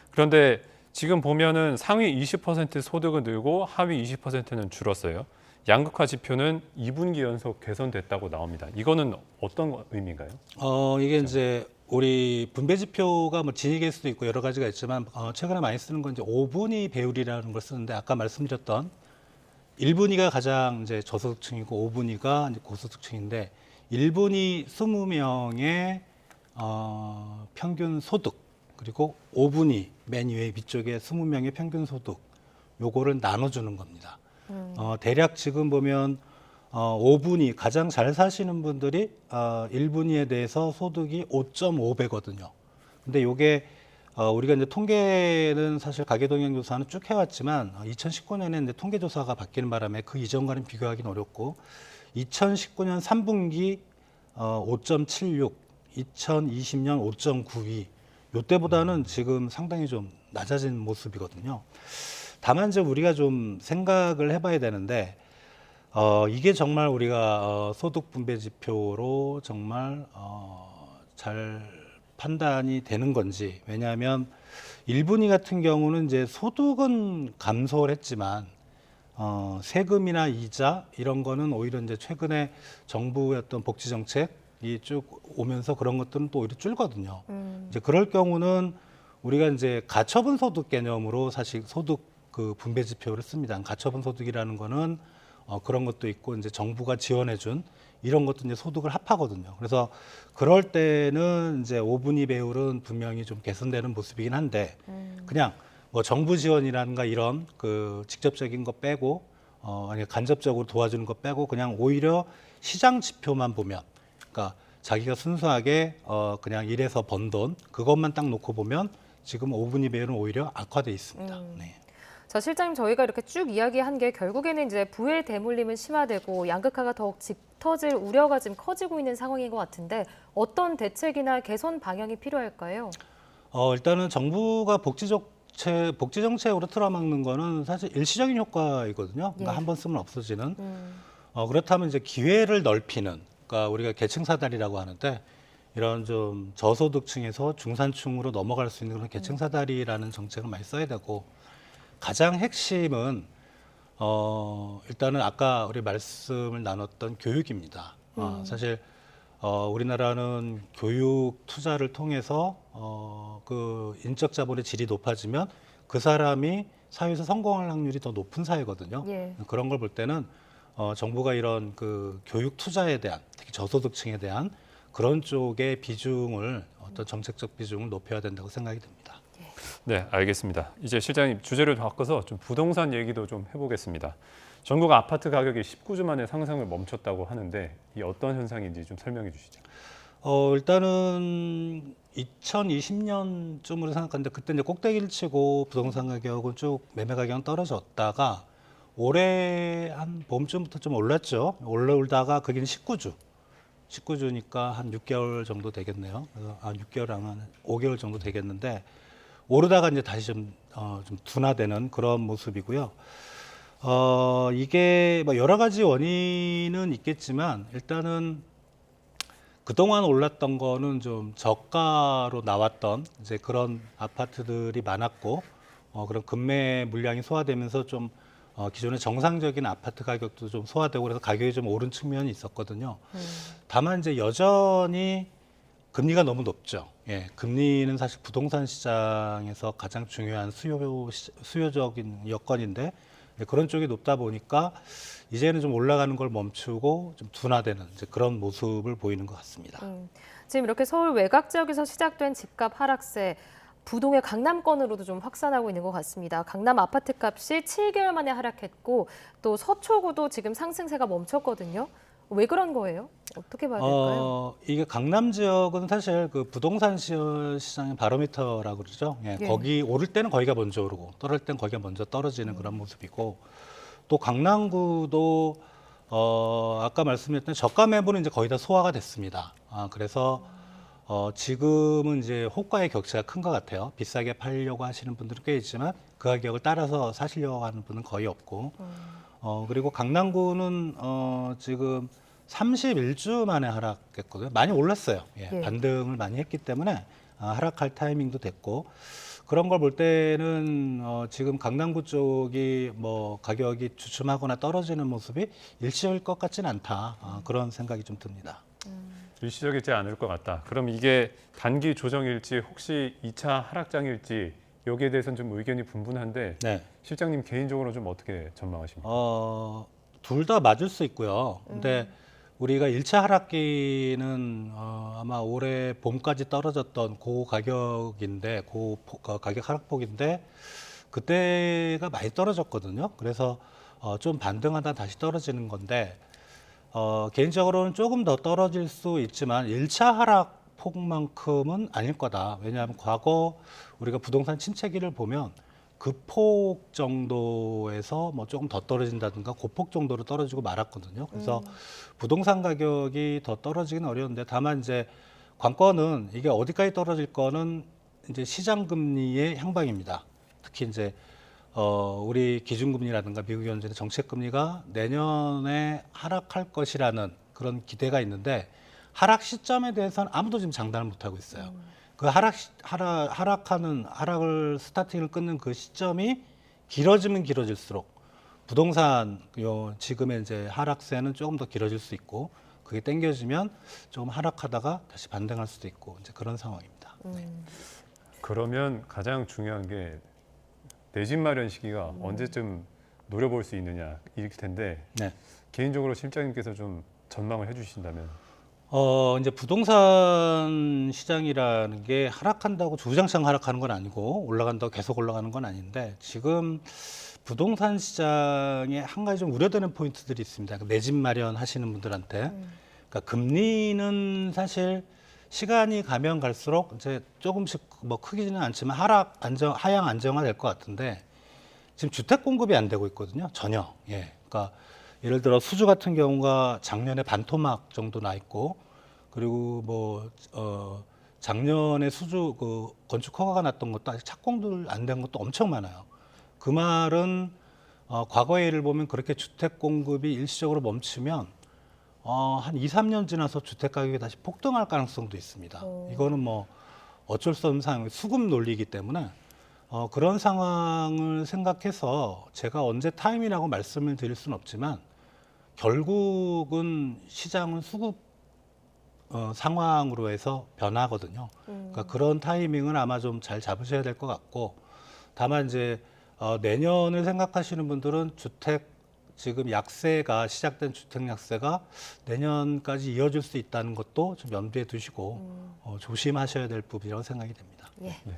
그런데 지금 보면은 상위 20% 소득은 늘고 하위 20%는 줄었어요. 양극화 지표는 2분기 연속 개선됐다고 나옵니다. 이거는 어떤 의미인가요? 이게 이제 우리 분배 지표가 뭐 진위일 수도 있고 여러 가지가 있지만 최근에 많이 쓰는 건 이제 5분위 배율이라는 걸 쓰는데 아까 말씀드렸던 1분위가 가장 이제 저소득층이고 5분위가 이제 고소득층인데 1분위 20명의 평균 소득 그리고 5분위 맨 위에 위쪽에 20명의 평균 소득 요거를 나눠주는 겁니다. 대략 지금 보면 5분위 가장 잘 사시는 분들이 1분위에 대해서 소득이 5.5배거든요. 근데 요게 우리가 이제 통계는 사실 가계동향조사는 쭉 해왔지만 2019년에 이제 통계조사가 바뀌는 바람에 그 이전과는 비교하기는 어렵고 2019년 3분기 5.76, 2020년 5.92 요때보다는 지금 상당히 좀 낮아진 모습이거든요. 다만 이제 우리가 좀 생각을 해봐야 되는데 이게 정말 우리가 소득 분배 지표로 정말 잘 판단이 되는 건지 왜냐하면 1분위 같은 경우는 이제 소득은 감소를 했지만 세금이나 이자 이런 거는 오히려 이제 최근에 정부의 어떤 복지 정책이 쭉 오면서 그런 것들은 또 오히려 줄거든요. 이제 그럴 경우는 우리가 이제 가처분 소득 개념으로 사실 소득 그 분배 지표를 씁니다. 가처분 소득이라는 거는 그런 것도 있고 이제 정부가 지원해준 이런 것도 이제 소득을 합하거든요. 그래서 그럴 때는 이제 5분위 배율은 분명히 좀 개선되는 모습이긴 한데 그냥 뭐 정부 지원이라든가 이런 그 직접적인 거 빼고 아니 간접적으로 도와주는 거 빼고 그냥 오히려 시장 지표만 보면 그러니까 자기가 순수하게 그냥 일해서 번 돈 그것만 딱 놓고 보면 지금 5분위 배율은 오히려 악화돼 있습니다. 네. 자, 실장님 저희가 이렇게 쭉 이야기한 게 결국에는 이제 부의 대물림은 심화되고 양극화가 더욱 짙어질 우려가 지금 커지고 있는 상황인 것 같은데 어떤 대책이나 개선 방향이 필요할까요? 일단은 정부가 복지 정책으로 틀어막는 거는 사실 일시적인 효과이거든요. 그러니까 한 번 쓰면 없어지는. 그렇다면 이제 기회를 넓히는, 그러니까 우리가 계층 사다리라고 하는데 이런 좀 저소득층에서 중산층으로 넘어갈 수 있는 그런 계층 사다리라는 정책을 많이 써야 되고. 가장 핵심은 일단은 아까 우리 말씀을 나눴던 교육입니다. 사실 우리나라는 교육 투자를 통해서 그 인적 자본의 질이 높아지면 그 사람이 사회에서 성공할 확률이 더 높은 사회거든요. 예. 그런 걸 볼 때는 정부가 이런 그 교육 투자에 대한, 특히 저소득층에 대한 그런 쪽의 비중을 어떤 정책적 비중을 높여야 된다고 생각이 듭니다. 네, 알겠습니다. 이제 실장님 주제를 바꿔서 좀 부동산 얘기도 좀 해보겠습니다. 전국 아파트 가격이 19주 만에 상승을 멈췄다고 하는데 이 어떤 현상인지 좀 설명해 주시죠. 일단은 2020년쯤으로 생각하는데 그때 이제 꼭대기를 치고 부동산 가격은 쭉 매매 가격은 떨어졌다가 올해 한 봄쯤부터 좀 올랐죠. 올라오다가 거기는 19주니까 한 6개월 정도 되겠네요. 6개월 한 5개월 정도 되겠는데 오르다가 이제 다시 좀 둔화되는 그런 모습이고요. 이게 뭐 여러 가지 원인은 있겠지만 일단은 그동안 올랐던 거는 좀 저가로 나왔던 이제 그런 아파트들이 많았고 그런 급매 물량이 소화되면서 좀 기존의 정상적인 아파트 가격도 좀 소화되고 그래서 가격이 좀 오른 측면이 있었거든요. 다만 이제 여전히 금리가 너무 높죠. 예, 금리는 사실 부동산 시장에서 가장 중요한 수요적인 여건인데 그런 쪽이 높다 보니까 이제는 좀 올라가는 걸 멈추고 좀 둔화되는 이제 그런 모습을 보이는 것 같습니다. 지금 이렇게 서울 외곽 지역에서 시작된 집값 하락세, 부동의 강남권으로도 좀 확산하고 있는 것 같습니다. 강남 아파트 값이 7개월 만에 하락했고 또 서초구도 지금 상승세가 멈췄거든요. 왜 그런 거예요? 어떻게 봐야 될까요? 이게 강남 지역은 사실 그 부동산 시장의 바로미터라고 그러죠. 예, 예. 거기 오를 때는 거기가 먼저 오르고 떨어질 때는 거기가 먼저 떨어지는 그런 모습이고 또 강남구도 아까 말씀드렸던 저가 매물은 이제 거의 다 소화가 됐습니다. 그래서 지금은 이제 호가의 격차가 큰 것 같아요. 비싸게 팔려고 하시는 분들은 꽤 있지만 그 가격을 따라서 사시려고 하는 분은 거의 없고 그리고 강남구는 지금 31주 만에 하락했거든요. 많이 올랐어요. 예, 반등을 많이 했기 때문에 하락할 타이밍도 됐고 그런 걸 볼 때는 지금 강남구 쪽이 뭐 가격이 주춤하거나 떨어지는 모습이 일시적일 것 같지는 않다. 그런 생각이 좀 듭니다. 일시적이지 않을 것 같다. 그럼 이게 단기 조정일지 혹시 2차 하락장일지 여기에 대해서는 좀 의견이 분분한데 실장님 개인적으로 좀 어떻게 전망하십니까? 둘 다 맞을 수 있고요. 근데 우리가 1차 하락기는 아마 올해 봄까지 떨어졌던 그 가격인데 가격 하락폭인데 그때가 많이 떨어졌거든요. 그래서 좀 반등하다 다시 떨어지는 건데 개인적으로는 조금 더 떨어질 수 있지만 1차 하락폭만큼은 아닐 거다. 왜냐하면 과거 우리가 부동산 침체기를 보면 그 폭 정도에서 뭐 조금 더 떨어진다든가 그 폭 정도로 떨어지고 말았거든요. 그래서 부동산 가격이 더 떨어지긴 어려운데 다만 이제 관건은 이게 어디까지 떨어질 거는 이제 시장 금리의 향방입니다. 특히 이제 우리 기준금리라든가 미국 연준의 정책 금리가 내년에 하락할 것이라는 그런 기대가 있는데 하락 시점에 대해서는 아무도 지금 장담을 못 하고 있어요. 그 하락을 스타팅을 끊는 그 시점이 길어지면 길어질수록 부동산 지금의 이제 하락세는 조금 더 길어질 수 있고 그게 당겨지면 조금 하락하다가 다시 반등할 수도 있고 이제 그런 상황입니다. 그러면 가장 중요한 게 내 집 마련 시기가 언제쯤 노려볼 수 있느냐 일 텐데 개인적으로 실장님께서 좀 전망을 해주신다면. 이제 부동산 시장이라는 게 하락한다고 주구장창 하락하는 건 아니고 올라간다고 계속 올라가는 건 아닌데 지금 부동산 시장에 한 가지 좀 우려되는 포인트들이 있습니다. 내 집 마련하시는 분들한테. 그러니까 금리는 사실 시간이 가면 갈수록 이제 조금씩 뭐 크기는 않지만 하향 안정화 될 것 같은데 지금 주택 공급이 안 되고 있거든요. 전혀. 예. 그러니까 예를 들어 수주 같은 경우가 작년에 반토막 정도 나 있고 그리고 뭐 작년에 수주 그 건축 허가가 났던 것도 아직 착공들 안 된 것도 엄청 많아요. 그 말은 과거의 예를 보면 그렇게 주택 공급이 일시적으로 멈추면 한 2, 3년 지나서 주택 가격이 다시 폭등할 가능성도 있습니다. 이거는 뭐 어쩔 수 없는 상황, 수급 논리이기 때문에 그런 상황을 생각해서 제가 언제 타임이라고 말씀을 드릴 수는 없지만 결국은 시장은 수급 상황으로 해서 변하거든요. 그러니까 그런 타이밍은 아마 좀 잘 잡으셔야 될 것 같고 다만 이제 내년을 생각하시는 분들은 지금 약세가 시작된 주택 약세가 내년까지 이어질 수 있다는 것도 좀 염두에 두시고 조심하셔야 될 부분이라고 생각이 됩니다. 예. 네,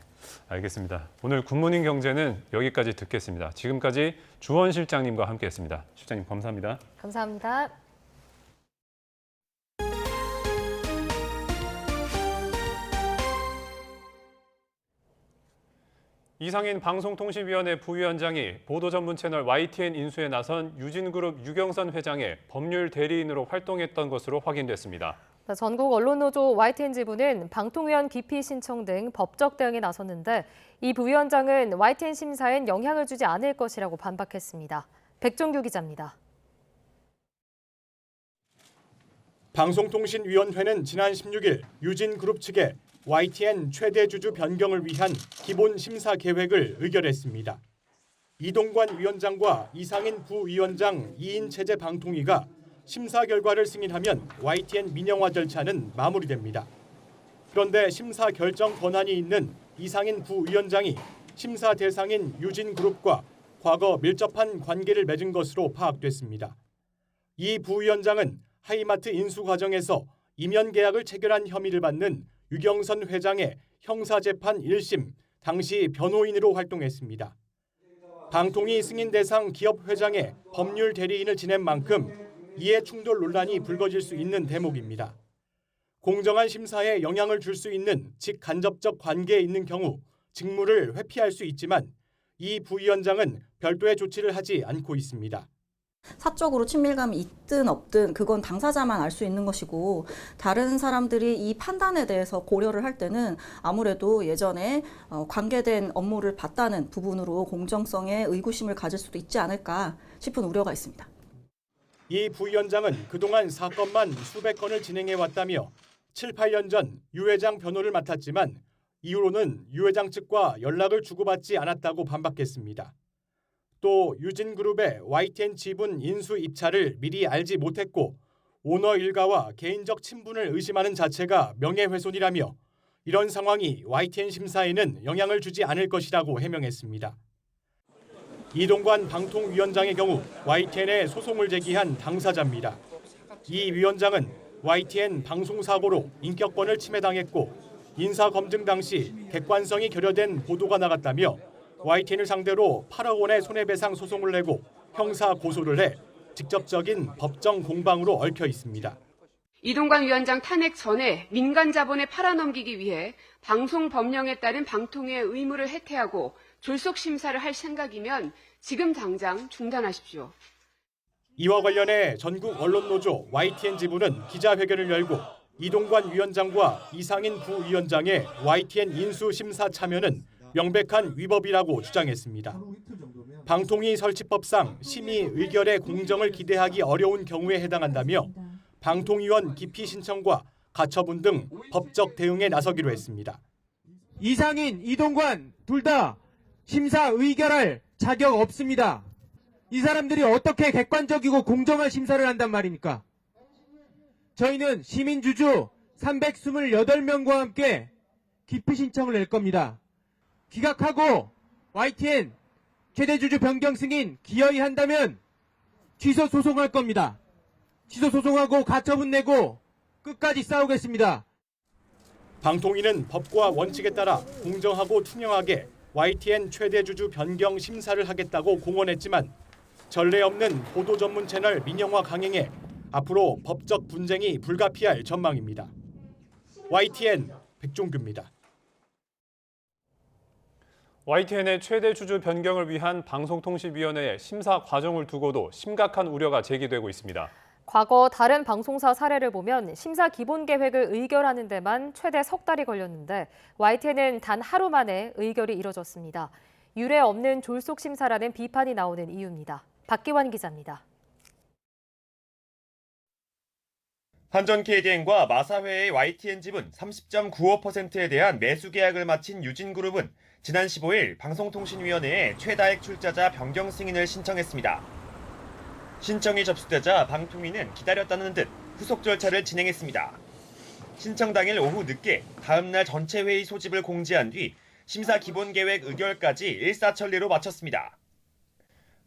알겠습니다. 오늘 굿모닝 경제는 여기까지 듣겠습니다. 지금까지 주원 실장님과 함께했습니다. 실장님 감사합니다. 감사합니다. 이상인 방송통신위원회 부위원장이 보도 전문 채널 YTN 인수에 나선 유진그룹 유경선 회장의 법률 대리인으로 활동했던 것으로 확인됐습니다. 전국 언론노조 YTN 지부는 방통위원 기피 신청 등 법적 대응에 나섰는데 이 부위원장은 YTN 심사엔 영향을 주지 않을 것이라고 반박했습니다. 백종규 기자입니다. 방송통신위원회는 지난 16일 유진그룹 측에 YTN 최대 주주 변경을 위한 기본 심사 계획을 의결했습니다. 이동관 위원장과 이상인 부위원장 2인 체제 방통위가 심사 결과를 승인하면 YTN 민영화 절차는 마무리됩니다. 그런데 심사 결정 권한이 있는 이상인 부위원장이 심사 대상인 유진그룹과 과거 밀접한 관계를 맺은 것으로 파악됐습니다. 이 부위원장은 하이마트 인수 과정에서 이면 계약을 체결한 혐의를 받는 유경선 회장의 형사재판 1심 당시 변호인으로 활동했습니다. 방통위 승인 대상 기업 회장의 법률 대리인을 지낸 만큼 이해 충돌 논란이 불거질 수 있는 대목입니다. 공정한 심사에 영향을 줄 수 있는 직간접적 관계에 있는 경우 직무를 회피할 수 있지만 이 부위원장은 별도의 조치를 하지 않고 있습니다. 사적으로 친밀감이 있든 없든 그건 당사자만 알 수 있는 것이고 다른 사람들이 이 판단에 대해서 고려를 할 때는 아무래도 예전에 관계된 업무를 봤다는 부분으로 공정성에 의구심을 가질 수도 있지 않을까 싶은 우려가 있습니다. 이 부위원장은 그동안 사건만 수백 건을 진행해왔다며 7, 8년 전 유 회장 변호를 맡았지만 이후로는 유 회장 측과 연락을 주고받지 않았다고 반박했습니다. 또 유진그룹의 YTN 지분 인수 입찰을 미리 알지 못했고 오너 일가와 개인적 친분을 의심하는 자체가 명예훼손이라며 이런 상황이 YTN 심사에는 영향을 주지 않을 것이라고 해명했습니다. 이동관 방통위원장의 경우 YTN에 소송을 제기한 당사자입니다. 이 위원장은 YTN 방송사고로 인격권을 침해당했고 인사검증 당시 객관성이 결여된 보도가 나갔다며 YTN을 상대로 8억 원의 손해배상 소송을 내고 형사 고소를 해 직접적인 법정 공방으로 얽혀 있습니다. 이동관 위원장 탄핵 전에 민간 자본에 팔아넘기기 위해 방송 법령에 따른 방통위의 의무를 해태하고 졸속 심사를 할 생각이면 지금 당장 중단하십시오. 이와 관련해 전국 언론노조 YTN 지부는 기자회견을 열고 이동관 위원장과 이상인 부위원장의 YTN 인수 심사 참여는 명백한 위법이라고 주장했습니다. 방통위 설치법상 심의 의결의 공정을 기대하기 어려운 경우에 해당한다며 방통위원 기피 신청과 가처분 등 법적 대응에 나서기로 했습니다. 이상인, 이동관 둘 다 심사 의결할 자격 없습니다. 이 사람들이 어떻게 객관적이고 공정한 심사를 한단 말입니까? 저희는 시민주주 328명과 함께 기피 신청을 낼 겁니다. 기각하고 YTN 최대주주 변경 승인 기어이 한다면 취소 소송할 겁니다. 취소 소송하고 가처분 내고 끝까지 싸우겠습니다. 방통위는 법과 원칙에 따라 공정하고 투명하게 YTN 최대주주 변경 심사를 하겠다고 공언했지만 전례 없는 보도 전문 채널 민영화 강행에 앞으로 법적 분쟁이 불가피할 전망입니다. YTN 백종규입니다. YTN의 최대 주주 변경을 위한 방송통신위원회의 심사 과정을 두고도 심각한 우려가 제기되고 있습니다. 과거 다른 방송사 사례를 보면 심사 기본 계획을 의결하는 데만 최대 석 달이 걸렸는데 YTN은 단 하루 만에 의결이 이뤄졌습니다. 유례 없는 졸속 심사라는 비판이 나오는 이유입니다. 박기환 기자입니다. 한전 KDN과 마사회의 YTN 지분 30.95%에 대한 매수 계약을 마친 유진그룹은 지난 15일 방송통신위원회에 최다액 출자자 변경 승인을 신청했습니다. 신청이 접수되자 방통위는 기다렸다는 듯 후속 절차를 진행했습니다. 신청 당일 오후 늦게 다음 날 전체 회의 소집을 공지한 뒤 심사 기본계획 의결까지 일사천리로 마쳤습니다.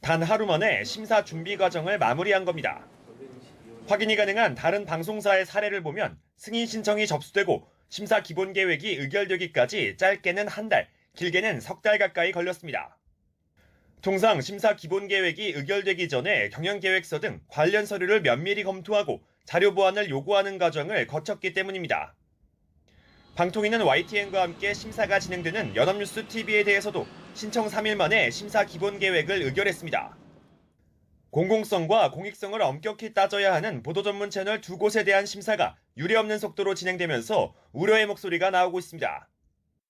단 하루 만에 심사 준비 과정을 마무리한 겁니다. 확인이 가능한 다른 방송사의 사례를 보면 승인 신청이 접수되고 심사 기본계획이 의결되기까지 짧게는 한 달, 길게는 석 달 가까이 걸렸습니다. 통상 심사 기본계획이 의결되기 전에 경영계획서 등 관련 서류를 면밀히 검토하고 자료 보완을 요구하는 과정을 거쳤기 때문입니다. 방통위는 YTN과 함께 심사가 진행되는 연합뉴스 TV에 대해서도 신청 3일 만에 심사 기본계획을 의결했습니다. 공공성과 공익성을 엄격히 따져야 하는 보도 전문 채널 두 곳에 대한 심사가 유례없는 속도로 진행되면서 우려의 목소리가 나오고 있습니다.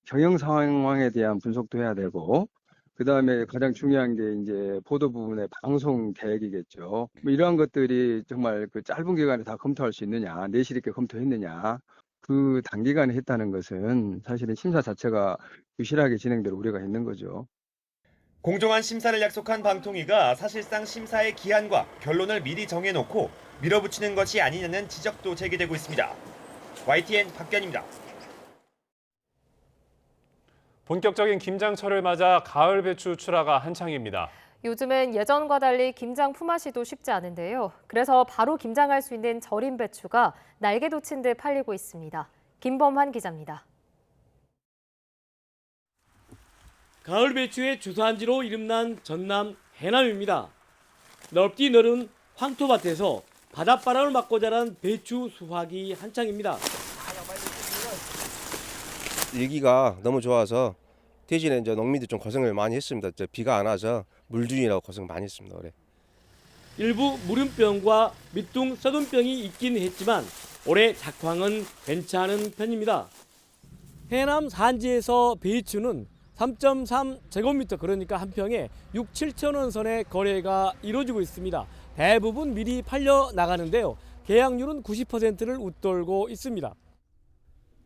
경영 상황에 대한 분석도 해야 되고, 그다음에 가장 중요한 게 이제 보도 부분의 방송 계획이겠죠. 뭐 이러한 것들이 정말 그 짧은 기간에 다 검토할 수 있느냐, 내실 있게 검토했느냐, 그 단기간에 했다는 것은 사실은 심사 자체가 유실하게 진행될 우려가 있는 거죠. 공정한 심사를 약속한 방통위가 사실상 심사의 기한과 결론을 미리 정해놓고 밀어붙이는 것이 아니냐는 지적도 제기되고 있습니다. YTN 박견입니다. 본격적인 김장철을 맞아 가을 배추 출하가 한창입니다. 요즘은 예전과 달리 김장 품앗이도 쉽지 않은데요. 그래서 바로 김장할 수 있는 절임 배추가 날개 돋친 듯 팔리고 있습니다. 김범환 기자입니다. 가을 배추의 주산지로 이름난 전남 해남입니다. 넓디 넓은 황토밭에서 바닷바람을 맞고 자란 배추 수확이 한창입니다. 일기가 너무 좋아서 대신에 이제 농민들 좀 고생을 많이 했습니다. 비가 안 와서 물준이라고 고생 많이 했습니다. 올해. 일부 무름병과 밑둥 써둔병이 있긴 했지만 올해 작황은 괜찮은 편입니다. 해남 산지에서 배추는 3.3 제곱미터, 그러니까 한 평에 6, 7천 원 선의 거래가 이루어지고 있습니다. 대부분 미리 팔려 나가는데요. 계약률은 90%를 웃돌고 있습니다.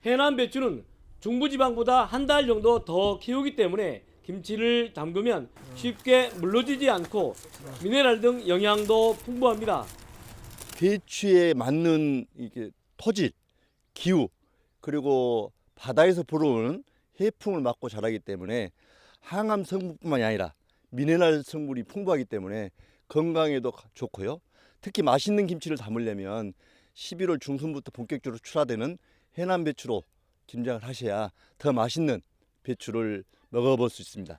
해남 배추는 중부지방보다 한 달 정도 더 키우기 때문에 김치를 담그면 쉽게 물러지지 않고 미네랄 등 영양도 풍부합니다. 배추에 맞는 이게 토질, 기후, 그리고 바다에서 불어오는 해풍을 맞고 자라기 때문에 항암 성분뿐만이 아니라 미네랄 성분이 풍부하기 때문에 건강에도 좋고요. 특히 맛있는 김치를 담으려면 11월 중순부터 본격적으로 출하되는 해남 배추로 김장을 하셔야 더 맛있는 배추를 먹어볼 수 있습니다.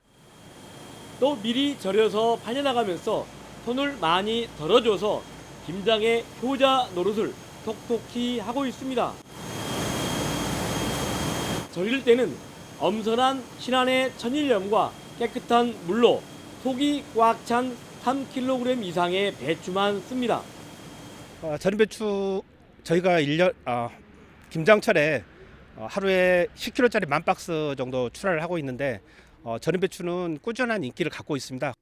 또 미리 절여서 팔려나가면서 손을 많이 덜어줘서 김장의 효자 노릇을 톡톡히 하고 있습니다. 절일 때는 엄선한 신안의 천일염과 깨끗한 물로 속이 꽉 찬 3kg 이상의 배추만 씁니다. 절임 배추 저희가 김장철에 하루에 10kg짜리 10,000박스 정도 출하를 하고 있는데 절임 배추는 꾸준한 인기를 갖고 있습니다.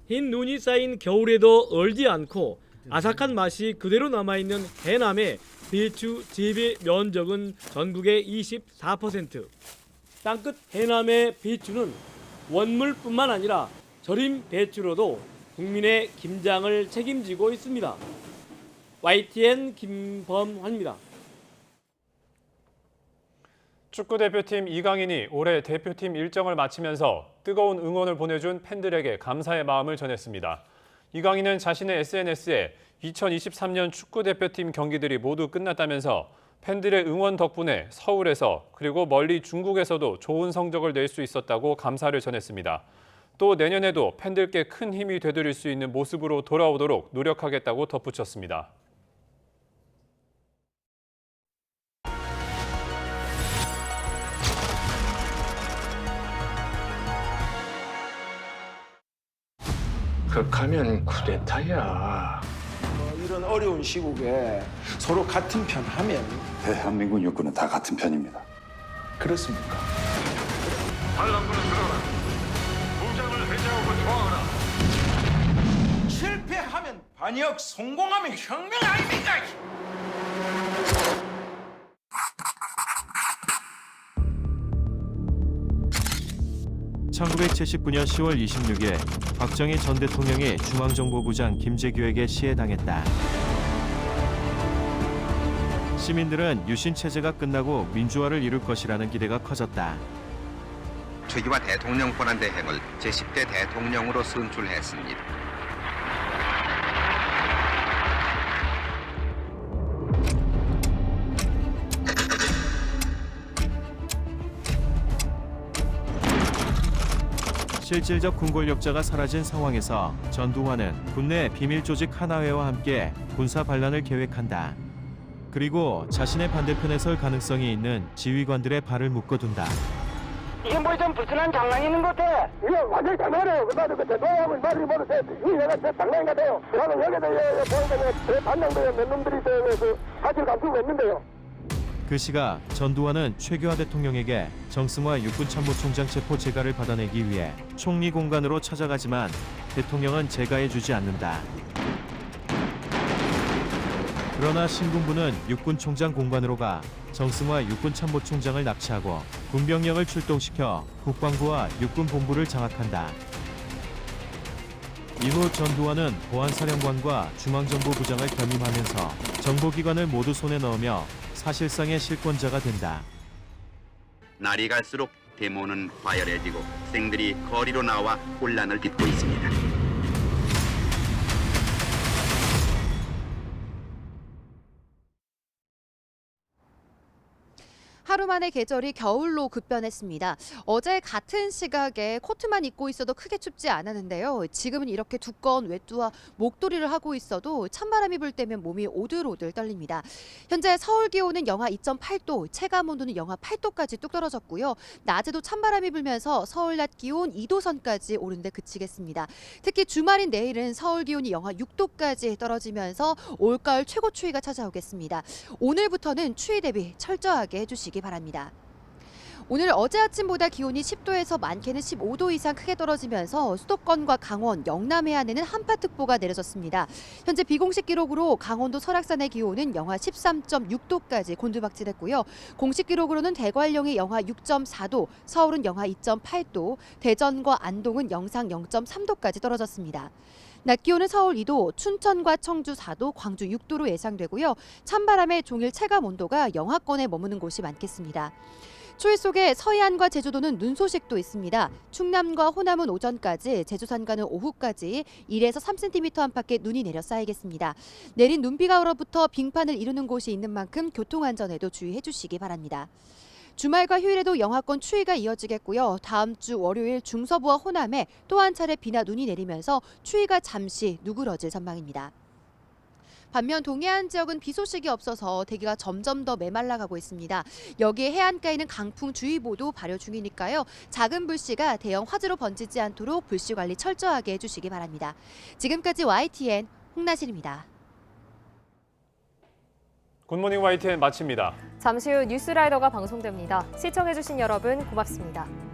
흰 눈이 쌓인 겨울에도 얼지 않고 아삭한 맛이 그대로 남아있는 해남의 배추 재배 면적은 전국의 24%. 땅끝 해남의 배추는 원물뿐만 아니라 절임 배추로도 국민의 김장을 책임지고 있습니다. YTN 김범환입니다. 축구대표팀 이강인이 올해 대표팀 일정을 마치면서 뜨거운 응원을 보내준 팬들에게 감사의 마음을 전했습니다. 이강인은 자신의 SNS에 2023년 축구대표팀 경기들이 모두 끝났다면서 팬들의 응원 덕분에 서울에서 그리고 멀리 중국에서도 좋은 성적을 낼 수 있었다고 감사를 전했습니다. 또 내년에도 팬들께 큰 힘이 되드릴 수 있는 모습으로 돌아오도록 노력하겠다고 덧붙였습니다. 극하면 쿠데타야. 이런 어려운 시국에 서로 같은 편 하면 대한민국 육군은 다 같은 편입니다. 그렇습니까? 반란군은 들어라. 무장을 해제하고 저항하라. 실패하면 반역, 성공하면 혁명 아닙니까? 1979년 10월 26일 박정희 전 대통령이 중앙정보부장 김재규에게 시해당했다. 시민들은 유신 체제가 끝나고 민주화를 이룰 것이라는 기대가 커졌다. 초기화 대통령 권한대행을 제10대 대통령으로 선출했습니다. 실질적 군 권력자가 사라진 상황에서 전두환은 군내 비밀 조직 하나회와 함께 군사 반란을 계획한다. 그리고 자신의 반대편에 설 가능성이 있는 지휘관들의 발을 묶어둔다. 이게 뭐 좀 불순한 장난이 있는 것 같아. 이게 완전히 장난이에요. 나도 그때 노하면 말이 모르세. 이 내가 제 장난이 같아요. 나는 여기다 보니까 제 반장들의 몇 놈들이 그 사실 감추고 있는데요. 그 시각 전두환은 최규하 대통령에게 정승화 육군참모총장 체포 재가를 받아내기 위해 총리 공간으로 찾아가지만 대통령은 재가해주지 않는다. 그러나 신군부는 육군총장 공관으로 가 정승화 육군참모총장을 납치하고 군병력을 출동시켜 국방부와 육군본부를 장악한다. 이후 전두환은 보안사령관과 중앙정보부장을 겸임하면서 정보기관을 모두 손에 넣으며 사실상의 실권자가 된다. 날이 갈수록 데모는 과열해지고 학생들이 거리로 나와 혼란을 빚고 있습니다. 하루 만에 계절이 겨울로 급변했습니다. 어제 같은 시각에 코트만 입고 있어도 크게 춥지 않았는데요. 지금은 이렇게 두꺼운 외투와 목도리를 하고 있어도 찬바람이 불 때면 몸이 오들오들 떨립니다. 현재 서울 기온은 영하 2.8도, 체감온도는 영하 8도까지 뚝 떨어졌고요. 낮에도 찬바람이 불면서 서울 낮 기온 2도선까지 오른데 그치겠습니다. 특히 주말인 내일은 서울 기온이 영하 6도까지 떨어지면서 올가을 최고 추위가 찾아오겠습니다. 오늘부터는 추위 대비 철저하게 해주시기 바랍니다. 오늘 어제 아침보다 기온이 10도에서 많게는 15도 이상 크게 떨어지면서 수도권과 강원, 영남 해안에는 한파특보가 내려졌습니다. 현재 비공식 기록으로 강원도 설악산의 기온은 영하 13.6도까지 곤두박질했고요. 공식 기록으로는 대관령이 영하 6.4도, 서울은 영하 2.8도, 대전과 안동은 영상 0.3도까지 떨어졌습니다. 낮 기온은 서울 2도, 춘천과 청주 4도, 광주 6도로 예상되고요. 찬바람에 종일 체감 온도가 영하권에 머무는 곳이 많겠습니다. 추위 속에 서해안과 제주도는 눈 소식도 있습니다. 충남과 호남은 오전까지, 제주 산간은 오후까지 1에서 3cm 안팎의 눈이 내려 쌓이겠습니다. 내린 눈비가 얼어붙어 빙판을 이루는 곳이 있는 만큼 교통안전에도 주의해 주시기 바랍니다. 주말과 휴일에도 영하권 추위가 이어지겠고요. 다음 주 월요일 중서부와 호남에 또 한 차례 비나 눈이 내리면서 추위가 잠시 누그러질 전망입니다. 반면 동해안 지역은 비 소식이 없어서 대기가 점점 더 메말라가고 있습니다. 여기에 해안가에는 강풍주의보도 발효 중이니까요. 작은 불씨가 대형 화재로 번지지 않도록 불씨 관리 철저하게 해주시기 바랍니다. 지금까지 YTN 홍나실입니다. 굿모닝 YTN 마칩니다. 잠시 후 뉴스라이더가 방송됩니다. 시청해주신 여러분 고맙습니다.